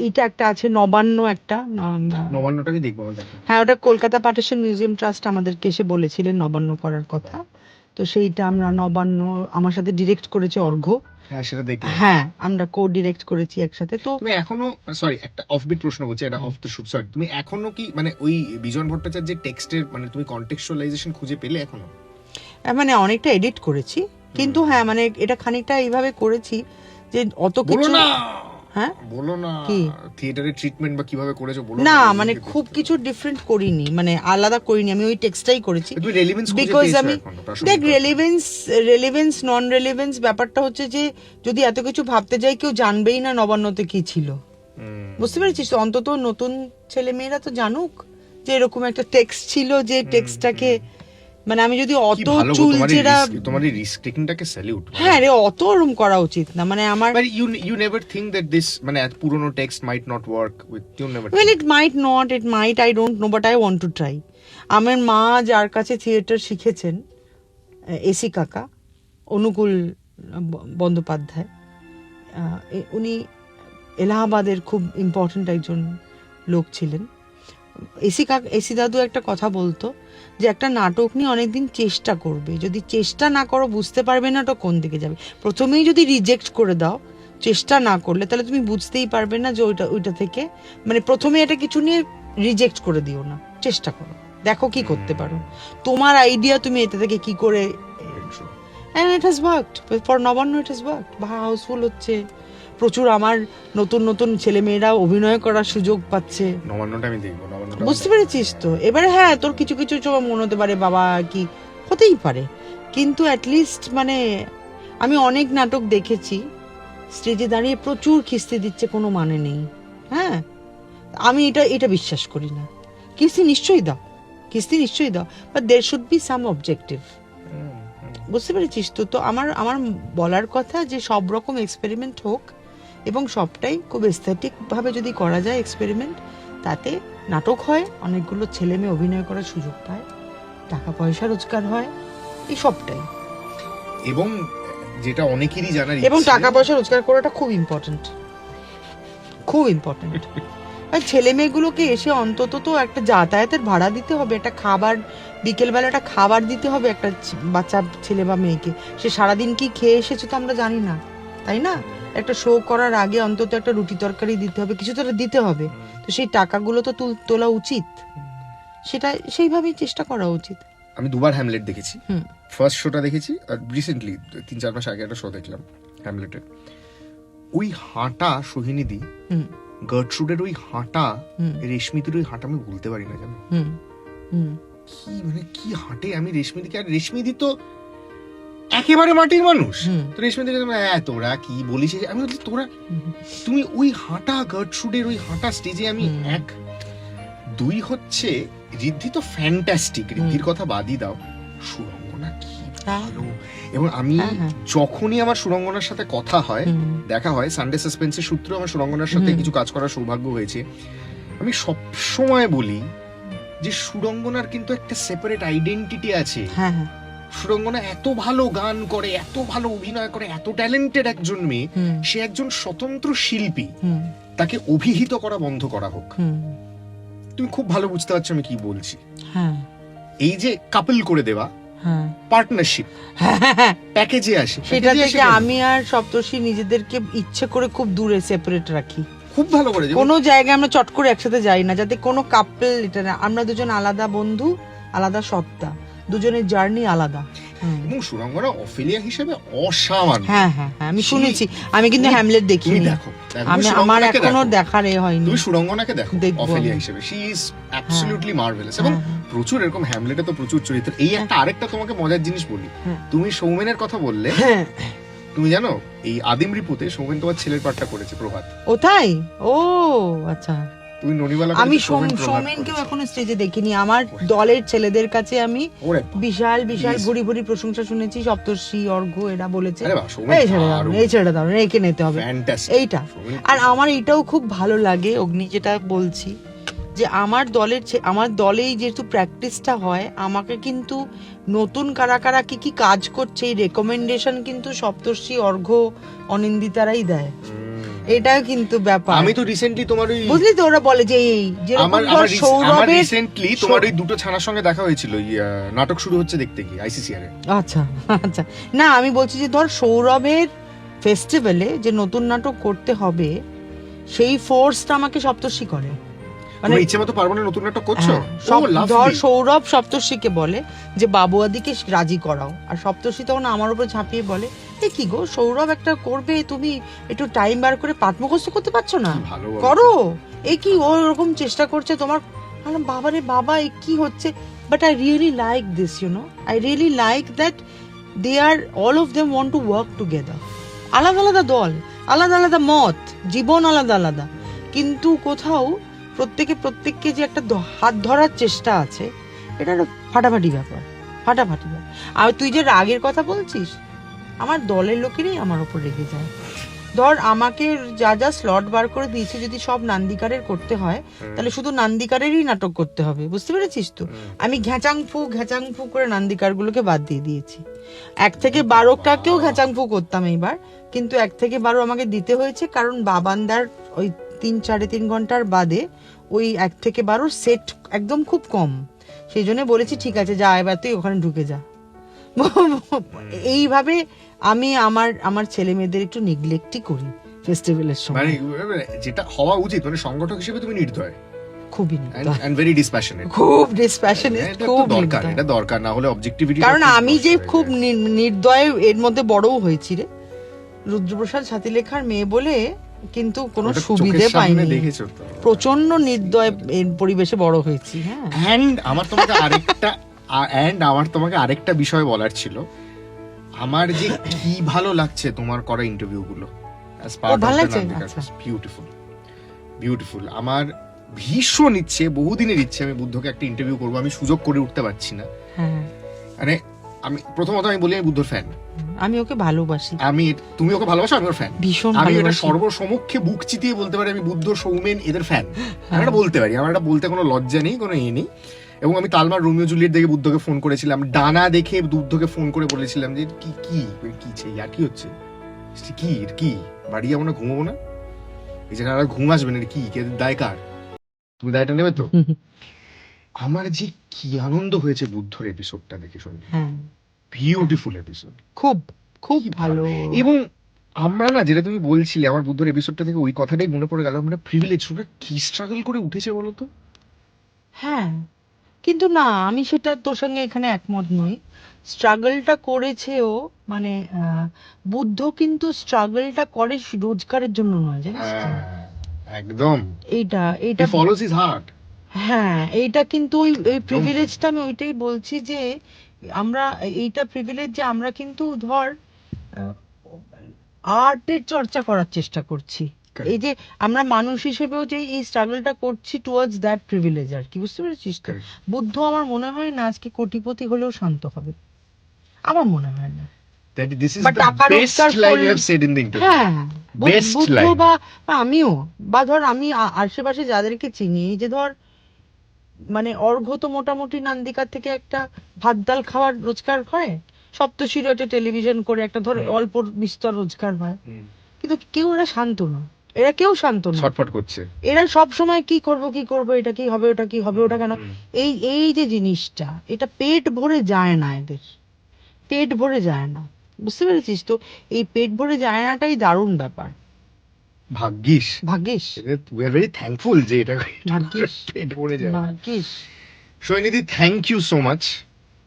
এটা একটা আছে নবান্ন, একটা নবান্নটাকে দেখবো আমরা। হ্যাঁ, ওটা কলকাতা পার্টিশন মিউজিয়াম ট্রাস্ট আমাদেরকে এসে বলেছিলেন নবান্ন করার কথা, তো সেইটা আমরা নবান্ন, আমার সাথে ডিরেক্ট করেছে অর্ঘ্য। হ্যাঁ, সেটা দেখলাম। হ্যাঁ, আমরা কো ডিরেক্ট করেছি একসাথে। তো তুমি এখনো, সরি একটা অফবিট প্রশ্ন করছি, এটা অফ দ্য শুট, সরি, তুমি এখনো কি মানে ওই বিজন ভট্টাচার্যের টেক্সটের মানে তুমি কনটেক্সচুয়ালাইজেশন খুঁজে পেলে এখনো? মানে অনেকটা এডিট করেছি, কিন্তু হ্যাঁ মানে এটা খানিকটা এইভাবে করেছি যে অত বলো কিছু, না, হ্যাঁ বলো না কি? থিয়েটারের ট্রিটমেন্ট বা কিভাবে করেছো বলো না, না। মানে খুব কিছু ডিফারেন্ট করিনি, মানে আলাদা করিনি, আমি ওই টেক্সটাই করেছি। তুমি রেলেভেন্স খুঁজে বিকজ পেয়েছো আমি এখনো? দেখ, রেলেভেন্স নন রেলেভেন্স ব্যাপারটা হচ্ছে যে যদি এত কিছু ভাবতে যাই, কেউ জানবেই না নবান্নতে কি ছিল, বুঝতে পেরেছিস? তো অন্তত নতুন ছেলে মেয়েরা তো জানুক যে এরকম একটা টেক্সট ছিল, যে টেক্সটটাকে, মানে আমি যদি অত চুলচেরা, তোমার এই রিস্ক টেকিংটাকে স্যালিউট। হ্যাঁ রে, অত ওরম করা উচিত না, মানে আমার, but you never think that this, মানে এত পুরনো text might not work with, you never? well it might not, it might, I don't know, but I want to try. আমার মা যার কাছে থিয়েটার শিখেছেন, এসি কাকা, অনুকূল বন্দ্যোপাধ্যায়, উনি এলাহাবাদের খুব ইম্পর্ট্যান্ট একজন লোক ছিলেন। এসি দাদু একটা কথা বলতো যে একটা নাটক নিয়ে অনেকদিন চেষ্টা করবে, যদি চেষ্টা না করো বুঝতে পারবে না ওটা কোন দিকে যাবে। প্রথমেই যদি রিজেক্ট করে দাও, চেষ্টা না করলে, তাহলে তুমি বুঝতেই পারবে না যে ওইটা থেকে, মানে প্রথমে এটা কিছু নিয়ে রিজেক্ট করে দিও না, চেষ্টা করো, দেখো কি করতে পারো, তোমার আইডিয়া তুমি এটা থেকে কি করে। and it has worked for Nabanna, it has worked, house full হচ্ছে প্রচুর, আমার নতুন নতুন ছেলে মেয়েরা অভিনয় করার সুযোগ পাচ্ছে। নবান্নটা আমি দেখবো, নবান্নটা বুঝতে পেরেছিস তো? এবারে হ্যাঁ, তোর কিছু কিছু মনে হতে পারে বাবা কি হতেই পারে, কিন্তু অ্যাটলিস্ট মানে আমি অনেক নাটক দেখেছি স্টেজে দাঁড়িয়ে প্রচুর খিস্তি দিচ্ছে, কোনো মানে নেই। হ্যাঁ, আমি এটা বিশ্বাস করি না। কিস্তি নিশ্চয়ই দাও, but there should be some objective, বুঝতে পেরেছিস তো? তো আমার বলার কথা যে সব রকম এক্সপেরিমেন্ট হোক, এবং সবটাই খুব এস্থেটিক ভাবে যদি করা যায় এক্সপেরিমেন্ট, তাতে নাটক হয়, অনেকগুলো ছেলে মেয়ে অভিনয় করার সুযোগ পায়, টাকা পয়সা রোজগার হয়, এই সবটাই। এবং যেটা অনেকেরই জানার, এবং টাকা পয়সা রোজগার করাটা খুব ইম্পর্টেন্ট, খুব ইম্পর্টেন্ট। আর ছেলে মেয়েগুলোকে এসে অন্তত তো একটা যাতায়াতের ভাড়া দিতে হবে, একটা খাবার, বিকেলবেলা একটা খাবার দিতে হবে একটা বাচ্চা ছেলে বা মেয়েকে। সে সারাদিন কি খেয়ে এসেছে তো আমরা জানি না, তাই না? একটা শো করার আগে অন্তত একটা রুটি তরকারি দিতে হবে, কিছু তো দিতে হবে, তো সেই টাকাগুলো তো তোলা উচিত, সেটা সেইভাবেই চেষ্টা করা উচিত। আমি 2বার হ্যামলেট দেখেছি। ফার্স্ট শোটা দেখেছি, আর রিসেন্টলি 3-4 মাস আগে একটা শো দেখলাম হ্যামলেটের। ওই হাঁটা সোহিনীদি গার্ট্রুডের ওই হাঁটা, হুম। রেশমিদের ওই হাঁটা আমি বলতে পারি না জানো, হুম হুম কি মানে কি হাঁটে আমি রেশমিদিকে, আর রেশমিদি তো একেবারে মাটির মানুষ। হুম। তো রেশমিদিকে তোরা কি বলিস, আমি বলছি তোরা তুমি ওই হাঁটা গার্ট্রুডের ওই হাঁটা স্টেজে আমি এক দুই হচ্ছে ঋদ্ধি তো ফ্যান্টাস্টিক, ঋদ্ধির কথা বাদই দাও, সুরঙ্গনা কি ভালো। এবং আমি যখনই আমার সুরঙ্গনার সাথে কথা হয়, দেখা হয়, সানডে সাসপেন্সের সূত্রে আমার সুরঙ্গনার সাথে কিছু কাজ করার সৌভাগ্য হয়েছে, আমি সব সময় বলি যে সুরঙ্গনার কিন্তু একটা সেপারেট আইডেন্টিটি আছে। সুরঙ্গনা এত ভালো গান করে, এত ভালো অভিনয় করে, এত ট্যালেন্টেড একজন মেয়ে, সে একজন স্বতন্ত্র শিল্পী, তাকে অভিহিত করা বন্ধ করা হোক। তুমি খুব ভালো বুঝতে পারছো আমি কি বলছি। এই যে কাপল করে দেওয়া, পার্টনারশিপ প্যাকেজে আসে, সেটা থেকে আমি আর সপ্তর্ষি নিজেদেরকে ইচ্ছে করে খুব দূরে সেপারেট রাখি, খুব ভালো করে। কোনো জায়গায় আমরা চট করে একসাথে যাই না, যাতে কোনো কাপল এটা না, আমরা দুজন আলাদা বন্ধু, আলাদা সত্তা, দুজনের জার্নি আলাদা। এবং সুরঙ্গনা অফেলিয়া হিসেবে অসামান্য। হ্যাঁ হ্যাঁ হ্যাঁ, আমি শুনেছি, আমি কিন্তু হ্যামলেট দেখিনি, আমি আমার এখনো দেখার হয়নি। তুমি সুরঙ্গনাকে দেখো অফেলিয়া হিসেবে, শি ইজ অ্যাবসলিউটলি মার্ভেলাস। এবং প্রচুর এরকম হ্যামলেটে তো প্রচুর চরিত্র। এই একটা আরেকটা তোমাকে মজার জিনিস বলি, তুমি সৌমেনের কথা বললে, তুমি জানো এই আদিম রিপুতে সৌমেন তোমার ছেলের পার্টটা করেছে, প্রভাত। ও তাই? ও আচ্ছা। তুমি ননিবালা, আমি সৌমেনকেও এখনো স্টেজে দেখিনি। আমার দলের ছেলেদের কাছে আমি বিশাল বিশাল ভুরি ভুরি প্রশংসা শুনেছি, সপ্তর্ষি, অর্ঘ্য এরা বলেছে এই ছেড়ে দাও, রেখে নিতে হবে এইটা। আর আমার এটাও খুব ভালো লাগে অগ্নি, যেটা বলছি যে আমার দলেই যেহেতু প্র্যাকটিসটা হয়, আমাকে কিন্তু নতুন কারা কারা কি কি কাজ করছে এই রেকমেন্ডেশন কিন্তু সপ্তর্ষি, অর্ঘ্য, অনিন্দিতারাই দেয়। এটাও কিন্তু ব্যাপার। আমি তো রিসেন্টলি তোমার ওই, বুঝলি তো, ওরা বলে যে এই আমার রিসেন্টলি তোমার ওই দুটো ছানার সঙ্গে দেখা হয়েছিল, নাটক শুরু হচ্ছে দেখতে গিয়ে আইসিসিআর এ। আচ্ছা আচ্ছা, না আমি বলছি যে ধর সৌরভের ফেস্টিভ্যালে যে নতুন নাটক করতে হবে, সেই ফোর্সটা আমাকে সপ্তর্ষি করে। মানে ইচ্ছে মতো পারবো না, নতুন নাটক করছো, ধর সৌরভ সপ্তর্ষিকে বলে যে বাবুয়াদিকে রাজি করাও, আর সপ্তর্ষি তখন আমার উপর ঝাঁপিয়ে বলে এ কি গো সৌরভ একটা করবে, তুমি একটু টাইম বার করে পাঠ মুখস্থ করতে পারছো না, করো, এ কি ও এরকম চেষ্টা করছে তোমার। বাবারে বাবা, এ কি হচ্ছে। But I really like this, you know, I really like that they are all of them want to work together. আলাদা আলাদা দল, আলাদা আলাদা মত, জীবন আলাদা আলাদা, কিন্তু কোথাও প্রত্যেককে যে একটা হাত ধরার চেষ্টা আছে, এটা একটা ফাটাফাটি ব্যাপার, ফাটাফাটি ব্যাপার। আর তুই যে রাগের কথা বলছিস, আমার দলের লোকেরই আমার উপর রেগে যায়। ধর আমাকে যা যা স্লট বার করে দিয়েছে, যদি সব নান্দিকারের করতে হয়, তাহলে শুধু নান্দিকারেরই নাটক করতে হবে, বুঝতে পেরেছিস তো? আমি ঘ্যাচাং ফু করে নান্দিকার গুলোকে বাদ দিয়ে দিয়েছি। 1 থেকে 12টাকেও ঘ্যাচাং ফু করতাম এইবার, কিন্তু 1 থেকে 12 আমাকে দিতে হয়েছে, কারণ বাবান্দার ওই 3-3.5 ঘন্টার বাদে ওই 1 থেকে 12 সেট একদম খুব কম, সেই জন্য বলেছি ঠিক আছে যা, এবার তুই ওখানে ঢুকে যা। এইভাবে আমি আমার ছেলে মেয়েদের একটু নেগলেক্টই করি ফেস্টিভ্যালের সময়। মানে যেটা হওয়া উচিত, মানে সংগঠক হিসেবে তুমি নির্দয়, খুবই এন্ড ভেরি ডিসপ্যাশনেট, খুব ডিসপ্যাশনেট, খুব দরকার, এটা দরকার, না হলে অবজেক্টিভিটি। কারণ আমি যে খুব নির্দয় এর মধ্যে বড়ও হয়েছি রে, রুদ্রপ্রসাদ ছাতিলেখার মেয়ে বলে কিন্তু কোনো সুবিধে পাইনি, প্রচন্ড নির্দয় পরিবেশে বড় হয়েছি। হ্যাঁ, এন্ড আমার তোমাকে আরেকটা বিষয় বলার ছিল, আমার যে কি ভালো লাগছে তোমার করা ইন্টারভিউ গুলো, বিউটিফুল। আমার ভীষণ ইচ্ছে, বহুদিনের ইচ্ছে, আমি বুদ্ধকে একটা ইন্টারভিউ করবো, আমি সুযোগ করে উঠতে পারছি না। মানে আমি প্রথমত আমি বলি আমি বুদ্ধর ফ্যান, আমি ওকে ভালোবাসি। তুমি ওকে ভালোবাসো, আমি ওর ফ্যান, ভীষণ। আমি এটা সর্বসমক্ষে বুক চিতিয়ে বলতে পারি, আমি বুদ্ধ, সৌমেন এদের ফ্যান, আমি এটা বলতে পারি, আমার এটা বলতে কোনো লজ্জা নেই, কোনো নেই। এবং আমি তালমার রোমিও জুলিয়েট দেখে বুদ্ধকে ফোন করেছিলাম, ডানা দেখে বুদ্ধকে ফোন করে বলেছিলাম যে কি কি হচ্ছে, কি বাড়ি যাবো না, ঘুমাবো না, এই যে ঘুম আসবে না, কি দায় কার, তুমি দায়টা নেবে তো। আমার যে কি আনন্দ হয়েছে বুদ্ধর এপিসোডটা দেখে, শুনে বিউটিফুল এপিসোড, খুব খুব ভালো। এবং আমরা না, যেটা তুমি বলছিলে আমার বুদ্ধর এপিসোডটা থেকে ওই কথাটাই মনে পড়ে গেল, আমরা প্রিভিলেজ, ওরা কি স্ট্রাগল করে উঠেছে বলতো। হ্যাঁ, কিন্তু না, আমি সেটা তোর সঙ্গে এখানে একমত নই। স্ট্রাগলটা করেছে ও, মানে বুদ্ধ কিন্তু স্ট্রাগলটা করে রোজগারের জন্য নয়, জানিস তো? একদম এইটা he follows his heart. হ্যাঁ, এইটা কিন্তু ওই প্রিভিলেজটা আমি ওইটাই বলছি যে আমরা এইটা প্রিভিলেজ যে আমরা কিন্তু ধর আর্টের চর্চা করার চেষ্টা করছি। Correct. এই যে আমরা মানুষ হিসেবেও যে এই স্ট্রাগলটা করছি টুয়ার্ডস দ্যাট প্রিভিলেজ আর কি, বুঝতে পেরেছিস তো? Correct. বুদ্ধ আমার মনে হয় না আজকে কোটিপতি হলেও শান্ত হবে, আমার মনে হয় না। That this is But the টাকা best রোজগার line you করলে- have said in the interview. হ্যাঁ, Best বুদ্ধ line. বা আমিও বা ধর আমি আশেপাশে যাদেরকে চিনি, এই যে ধর মানে অর্ঘ্য তো মোটামুটি নান্দিকার থেকে একটা ভাত ডাল খাওয়ার রোজগার হয়, সপ্তশিরতে টেলিভিশন করে একটা ধর অল্প বিস্তর রোজগার হয়, কিন্তু কেউ এরা শান্ত না, এরা কেউ শান্ত না। ছটফট করছে। এরা সব সময় কি করব, এটা কি হবে, ওটা কি হবে, ওটা কেন। হুম। এই যে জিনিসটা, এটা পেট ভরে যায় না, এদের পেট ভরে যায় না, বুঝতে পেরেছিস তো? এই পেট ভরে যায় নাটাই দারুণ ব্যাপার। ভাগ্যিস। ভাগ্যিস, We are very thankful যে এটা ভাগ্যিস, পেট ভরে যায়। ভাগ্যিস। Sainidhi, thank you so much.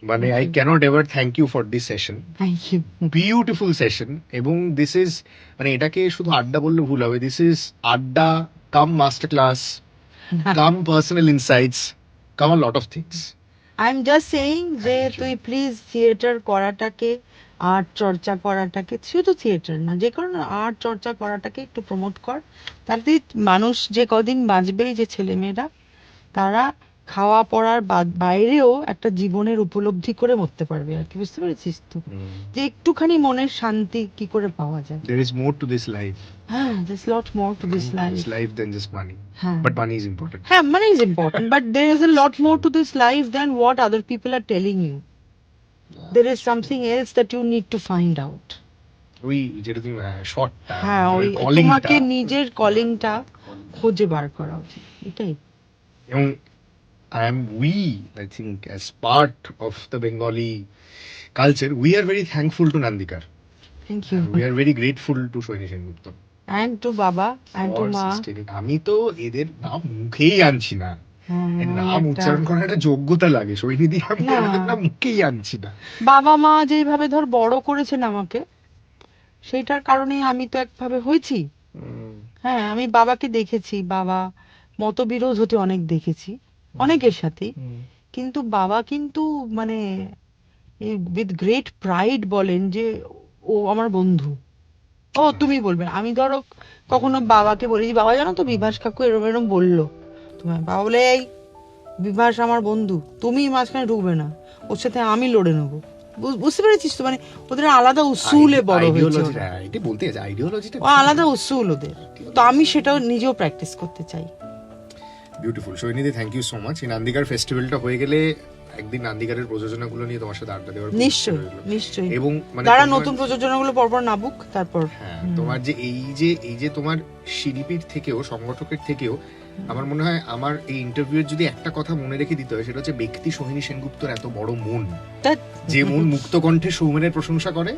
মানে I can't ever thank you for this session, thank you. Beautiful session. এবং দিস ইজ মানে এটাকে শুধু আড্ডা বললে ভুল হবে, this is adda cum master class cum personal insights cum a lot of things. I am just saying যে তুই প্লিজ থিয়েটার করাটাকে, আর্ট চর্চা করাটাকে, শুধু থিয়েটার না, যে কোনো আর্ট চর্চা করাটাকে একটু প্রমোট কর। তাতে মানুষ যে কদিন বাঁচবে, যে ছেলেমেয়েরা, তারা খাওয়া পড়ার বাইরেও একটা জীবনের উপলব্ধি করে মরতে পারবে আর কি, বুঝতে পেরেছিস তো? যে একটুখানি মনের শান্তি কি করে পাওয়া যায়। There is more to this life. হ্যাঁ, there's lot more to this life. This life than just money. হ্যাঁ, But money is important. হ্যাঁ, money is important, but there is a lot more to this life than what other people are telling you. There is something else that you need to find out. ওই যেটা তুমি শর্টটা, হ্যাঁ, ওই তোমাকে নিজের কলিংটা খুঁজে বার করা উচিত, এটাই। এবং we, I think, as part of the Bengali culture, we are very thankful to Nandikar. Thank you. We are very grateful to Sohini Sengupta. And to Baba and to for Ma. sustaining. আমি তো এদের নাম মুখেই আনছি না, হ্যাঁ, এর নাম একটা- উচ্চারণ করার একটা যোগ্যতা লাগে। সৈনিধি, আমি না। এদের নাম মুখেই আনছি না। বাবা মা যেভাবে ধর বড় করেছেন আমাকে, সেইটার কারণেই আমি তো একভাবে হয়েছি। হ্যাঁ, আমি বাবাকে দেখেছি, বাবা মতবিরোধ হতে অনেক দেখেছি, অনেকের সাথেই, কিন্তু বাবা কিন্তু মানে উইথ গ্রেট প্রাইড বলেন যে ও আমার বন্ধু। ও তুমি বলবে না। আমি ধরো কখনো বাবাকে বলেছি, বাবা জানো তো বিভাস কাকু এরম এরম বললো, তোমার বাবা বলে, এই বিভাস আমার বন্ধু, তুমি মাঝখানে ঢুকবে না, ওর সাথে আমি লড়ে নেবো। বুঝতে পেরেছিস তো? মানে ওদের আলাদা উসুলে বড় হয়েছে ওরা। এটা বলতে গেছে আইডিওলজিটা ও আলাদা উসুল ওদের, তো আমি সেটাও নিজেও প্র্যাকটিস করতে চাই। Beautiful. Sainidhi, thank you so much. এই নান্দিকার ফেস্টিভ্যালটা হয়ে গেলে একদিন নান্দিকারের প্রযোজনাগুলো নিয়ে তোমার সাথে আড্ডা দেওয়ার খুব ইচ্ছে নিশ্চয়ই, রইলো। নিশ্চয়ই। এবং মানে যারা তোমার- নতুন প্রযোজনাগুলো পরপর নাবুক, তারপর হ্যাঁ, তোমার যে এই যে তোমার শিল্পীর থেকেও সংগঠকের থেকেও আমার মনে হয় আমার এই ইন্টারভিউয়ের যদি একটা কথা মনে রেখে দিতে হয়, সেটা হচ্ছে ব্যক্তি সোহিনী সেনগুপ্তর এত বড় মন, তা- যে মন মুক্ত কণ্ঠে সৌমেনের প্রশংসা করে,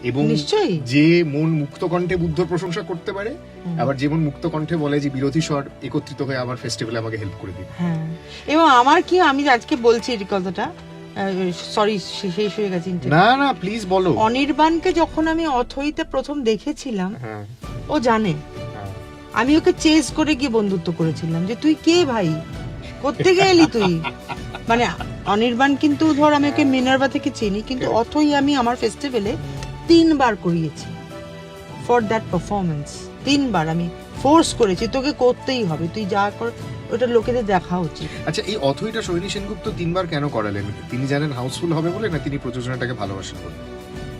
এবং নিশ্চয়ই। যে মন মুক্ত কণ্ঠে বুদ্ধর প্রশংসা করতে পারে, আবার যে মন মুক্ত কণ্ঠে বলে যে বিরোধী স্বর একত্রিত হয়ে আমার ফেস্টিভ্যালে আমাকে হেল্প করে দিন। হ্যাঁ, এবং আমার কি, আমি আজকে বলছি এই কথাটা, সরি শেষ হয়ে গেছে interview। না না, প্লিজ বলো। অনির্বাণকে যখন আমি অথইতে প্রথম দেখেছিলাম, হ্যাঁ, ও জানে হ্যাঁ। আমি ওকে চেজ করে গিয়ে বন্ধুত্ব করেছিলাম, যে তুই কে ভাই, কোত্থেকে এলি তুই। মানে অনির্বাণ কিন্তু ধর আমি ওকে মিনার্ভা থেকে চিনি, কিন্তু অথই আমি আমার ফেস্টিভ্যালে 3 বার করিয়েছি ফর দ্যাট পারফরমেন্স। 3 বার আমি ফোর্স করেছি, তোকে করতেই হবে, তুই যা কর ওটা লোকেদের দেখা উচিত। আচ্ছা, এই অথইটা সোহিনী সেনগুপ্ত 3 বার কেন করালেন? তিনি জানেন হাউসফুল হবে বলে, না তিনি প্রযোজনাটাকে ভালোবাসেন বলে?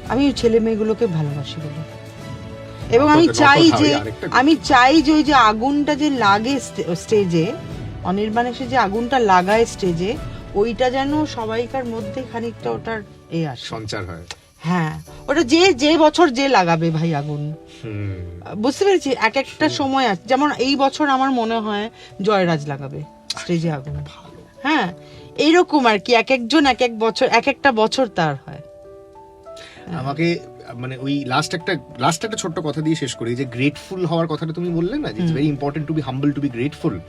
আমি ছেলে মেয়েগুলোকে ভালোবাসি বলে, এবং আমি নট চাই কোথাও, যে আরেকটা ওই যে আগুনটা যে লাগে স্টেজে, অনির্বাণ এসে যে আগুনটা লাগায় স্টেজে, ওইটা যেন সবাইকার মধ্যে খানিকটা ওটার আসে, সঞ্চার হয়। হ্যাঁ, ওটা যে বছর যে লাগাবে ভাই আগুন, বুঝতে পেরেছি। এক একটা সময় আছে, যেমন এই বছর আমার মনে হয় জয়রাজ লাগাবে স্টেজে আগুন। হ্যাঁ, এইরকম আর কি, এক একজন এক এক বছর, এক একটা বছর তার হয়। আমাকে মানে ওই লাস্ট একটা ছোট্ট কথা দিয়ে শেষ করি, যে গ্রেটফুল হওয়ার কথাটা তুমি বললে না, it's very important to be humble, to be grateful.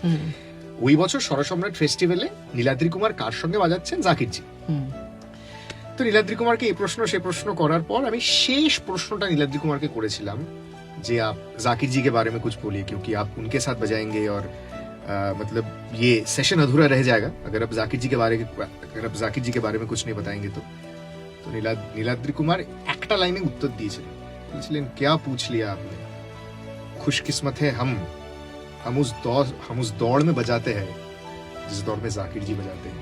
ওই বছর স্বরসম্রাট ফেস্টিভ্যালে নীলাদ্রি কুমার কার সঙ্গে বাজাচ্ছেন? জাকিরজি। তো নীলাদ্রি কুমারকে এই প্রশ্ন সে প্রশ্ন করার পর আমি শেষ প্রশ্নটা নীলাদ্রি কুমারকে করেছিলাম जी आप जाकिर जी के बारे में कुछ बोलिए, क्योंकि आप उनके साथ बजाएंगे और मतलब ये सेशन अधूरा रह जाएगा अगर आप जाकिर जी के बारे में कुछ नहीं बताएंगे तो নীলাদ্রি কুমার একটা লাইনে উত্তর দিয়েছিলেন, বলেছিলেন क्या पूछ लिया आपने, खुशकिस्मत है हम उस दौड़ में बजाते हैं जिस दौड़ में जाकिर जी बजाते हैं।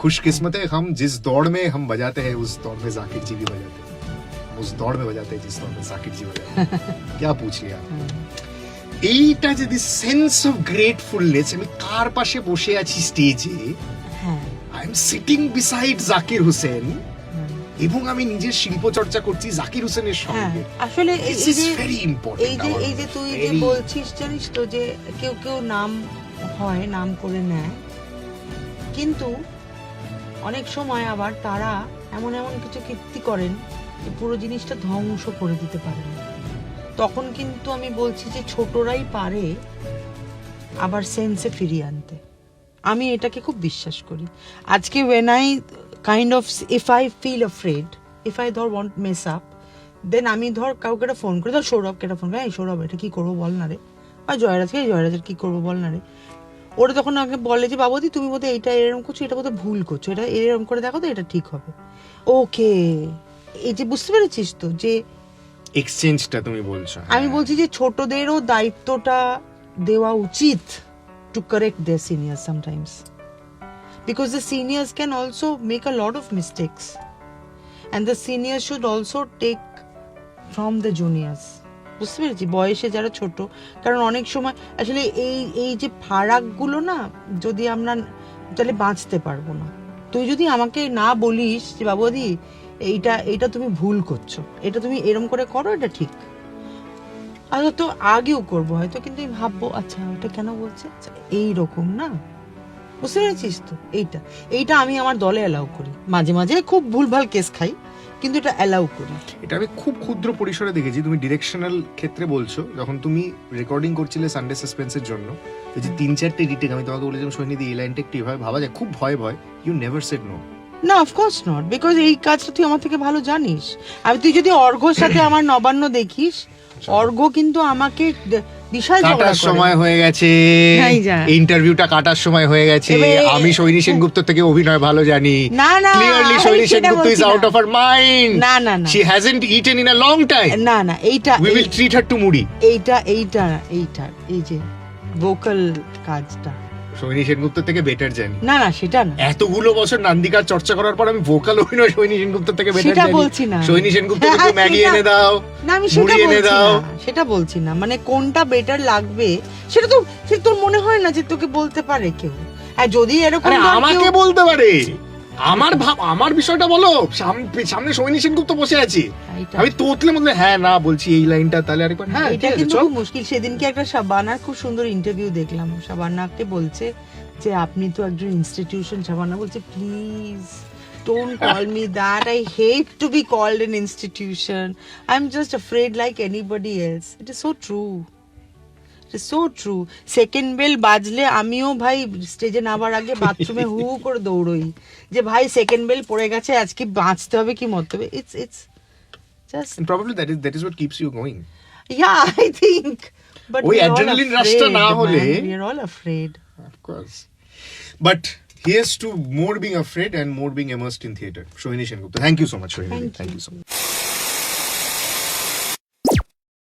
खुशकिस्मत है हम जिस दौड़ में हम बजाते हैं उस दौड़ में जाकिर जी भी बजाते हैं, उस दौड़ में बजाते हैं जिस दौड़ में जाकिर जी बजाते हैं। क्या पूछ लिया এইটা যদি সেন্স অফ গ্রেটফুলনেস, আমি কার পাশে বসে আছি স্টেজে, I am sitting beside Zakir Hussain এবং আমি নিজের শিল্প চর্চা করছি জাকির হোসেনের সঙ্গে। আসলে এই যে ভেরি ইম্পর্টেন্ট, এই যে তুই যে বলছিস জানিস তো যে কেউ কেউ নাম হয় নাম করে নেয়, কিন্তু অনেক সময় আবার তারা এমন এমন কিছু কীর্তি করেন যে পুরো জিনিসটা ধ্বংস করে দিতে পারেন। তখন কিন্তু আমি বলছি যে ছোটরাই পারে আবার সেন্সে ফিরিয়ে আনতে। আমি এটাকে খুব বিশ্বাস করি। আজকে when I kind of if I feel afraid, if I ধর want mess up, then আমি ধর কাউকে একটা ফোন করি, ধর সৌরভকে একটা ফোন করি, এই সৌরভ এটা কি করবো বল না রে, আর জয়রাজের কি করবো বল না রে। ওরা তখন আমাকে বলে যে বাবুদি তুমি বোধহয় এইটা এরকম করছো, এটা বোধহয় ভুল করছো, এটা এরকম করে দেখো তো এটা ঠিক হবে। ওকে, এই যে বুঝতে পেরেছিস তো যে এক্সচেঞ্জটা তুমি বলছো। আমি বলছি যে ছোটদেরও দায়িত্বটা দেওয়া উচিত to correct their seniors sometimes, because the seniors can also make a lot of mistakes and the seniors should also take from the juniors. বুঝতে পেরেছি, বয়সে যারা ছোট, কারণ অনেক সময় আসলে এই যে ফারাকগুলো না যদি আমরা তাহলে বাঁচতে পারবো না। তুই যদি আমাকে না বলিস যে বাবুদি এইটা তুমি ভুল করছো, এটা তুমি এরম করে করো, এটা ঠিক, আচ্ছা তো আগেও করবো হয়তো, কিন্তু আমি ভাববো আচ্ছা ওটা কেন বলছে, এইরকম না, বুঝতে পেরেছিস তো। এইটা আমি আমার দলে অ্যালাউ করি, মাঝে মাঝে খুব ভুলভাল কেস খাই কিন্তু এটা অ্যালাউ করি। এটা আমি খুব ক্ষুদ্র পরিসরে দেখেছি। তুমি ডিরেকশনাল ক্ষেত্রে বলছো, যখন তুমি রেকর্ডিং করছিলে সানডে সাসপেন্সের জন্য, এই যে 3-4টে রিটেক আমি তোমাকে বলেছিলাম সৈনিধি এই লাইনটা একটু এভাবে ভাবা যায়, খুব ভয় ইউ নেভার সেড নো। না, অফকোর্স নট, বিকজ এই কাজটা তুই আমার থেকে ভালো জানিস। আর তুই যদি অর্ঘ্যর সাথে আমার নবান্ন দেখিস, অর্ঘ্য কিন্তু আমাকে বিশাল কাটার সময় হয়ে গেছে, ইন্টারভিউটা কাটার সময় হয়ে গেছে। আমি সৈনী সেনগুপ্ত থেকে অভিনয় ভালো জানি। না clearly Saini Sengupta is out of her mind. না she hasn't eaten in a long time. না এইটা we will treat her to muri. এইটা এই যে ভোকাল কাজটা সৈনী সেনগুপ্ত থেকে বেটার জানি। না সেটা না, এতগুলো বছর নান্দিকার চর্চা করার পর আমি ভোকাল অভিনয় সৈনী সেনগুপ্ত থেকে বেটার জানি। সেটা বলছি না, সৈনী সেনগুপ্ত থেকে ম্যাগি এনে দাও, না আমি সেটা বলছি না, মানে কোনটা বেটার লাগবে সেটা তো তোর মনে হয় না যে তোকে বলতে পারে কেউ। আর যদি এরকম আমাকে বলতে পারে, আমার বিষয়টা বলো, সামনে সৈনী সেনগুপ্ত বসে আছে, আমি তোতলে মধ্যে হ্যাঁ না বলছি এই লাইনটা, তাহলে আরেকবার হ্যাঁ এটা কিন্তু খুব মুশকিল। সেদিনকে একটা শাবানার খুব সুন্দর ইন্টারভিউ দেখলাম, শাবানাকে বলছে যে আপনি তো একজন ইনস্টিটিউশন। শাবানা বলছে please don't call me that, I hate to be called an institution, I'm just afraid like anybody else. It is so true, it is so true. Second bell বাজলে আমিও ভাই স্টেজে নামার আগে বাথরুমে হু করে দৌড়ই যে ভাই সেকেন্ড বেল পড়ে গেছে, আজকে বাঁচতে হবে কি মরতে হবে। It's just and probably that is what keeps you going. Yeah, I think, but ওই adrenaline rush টা না হলে we are all afraid, of course, but here's to more being afraid and more being immersed in theatre. Sohini Sengupta, thank you so much, Sohini. Thank you so much.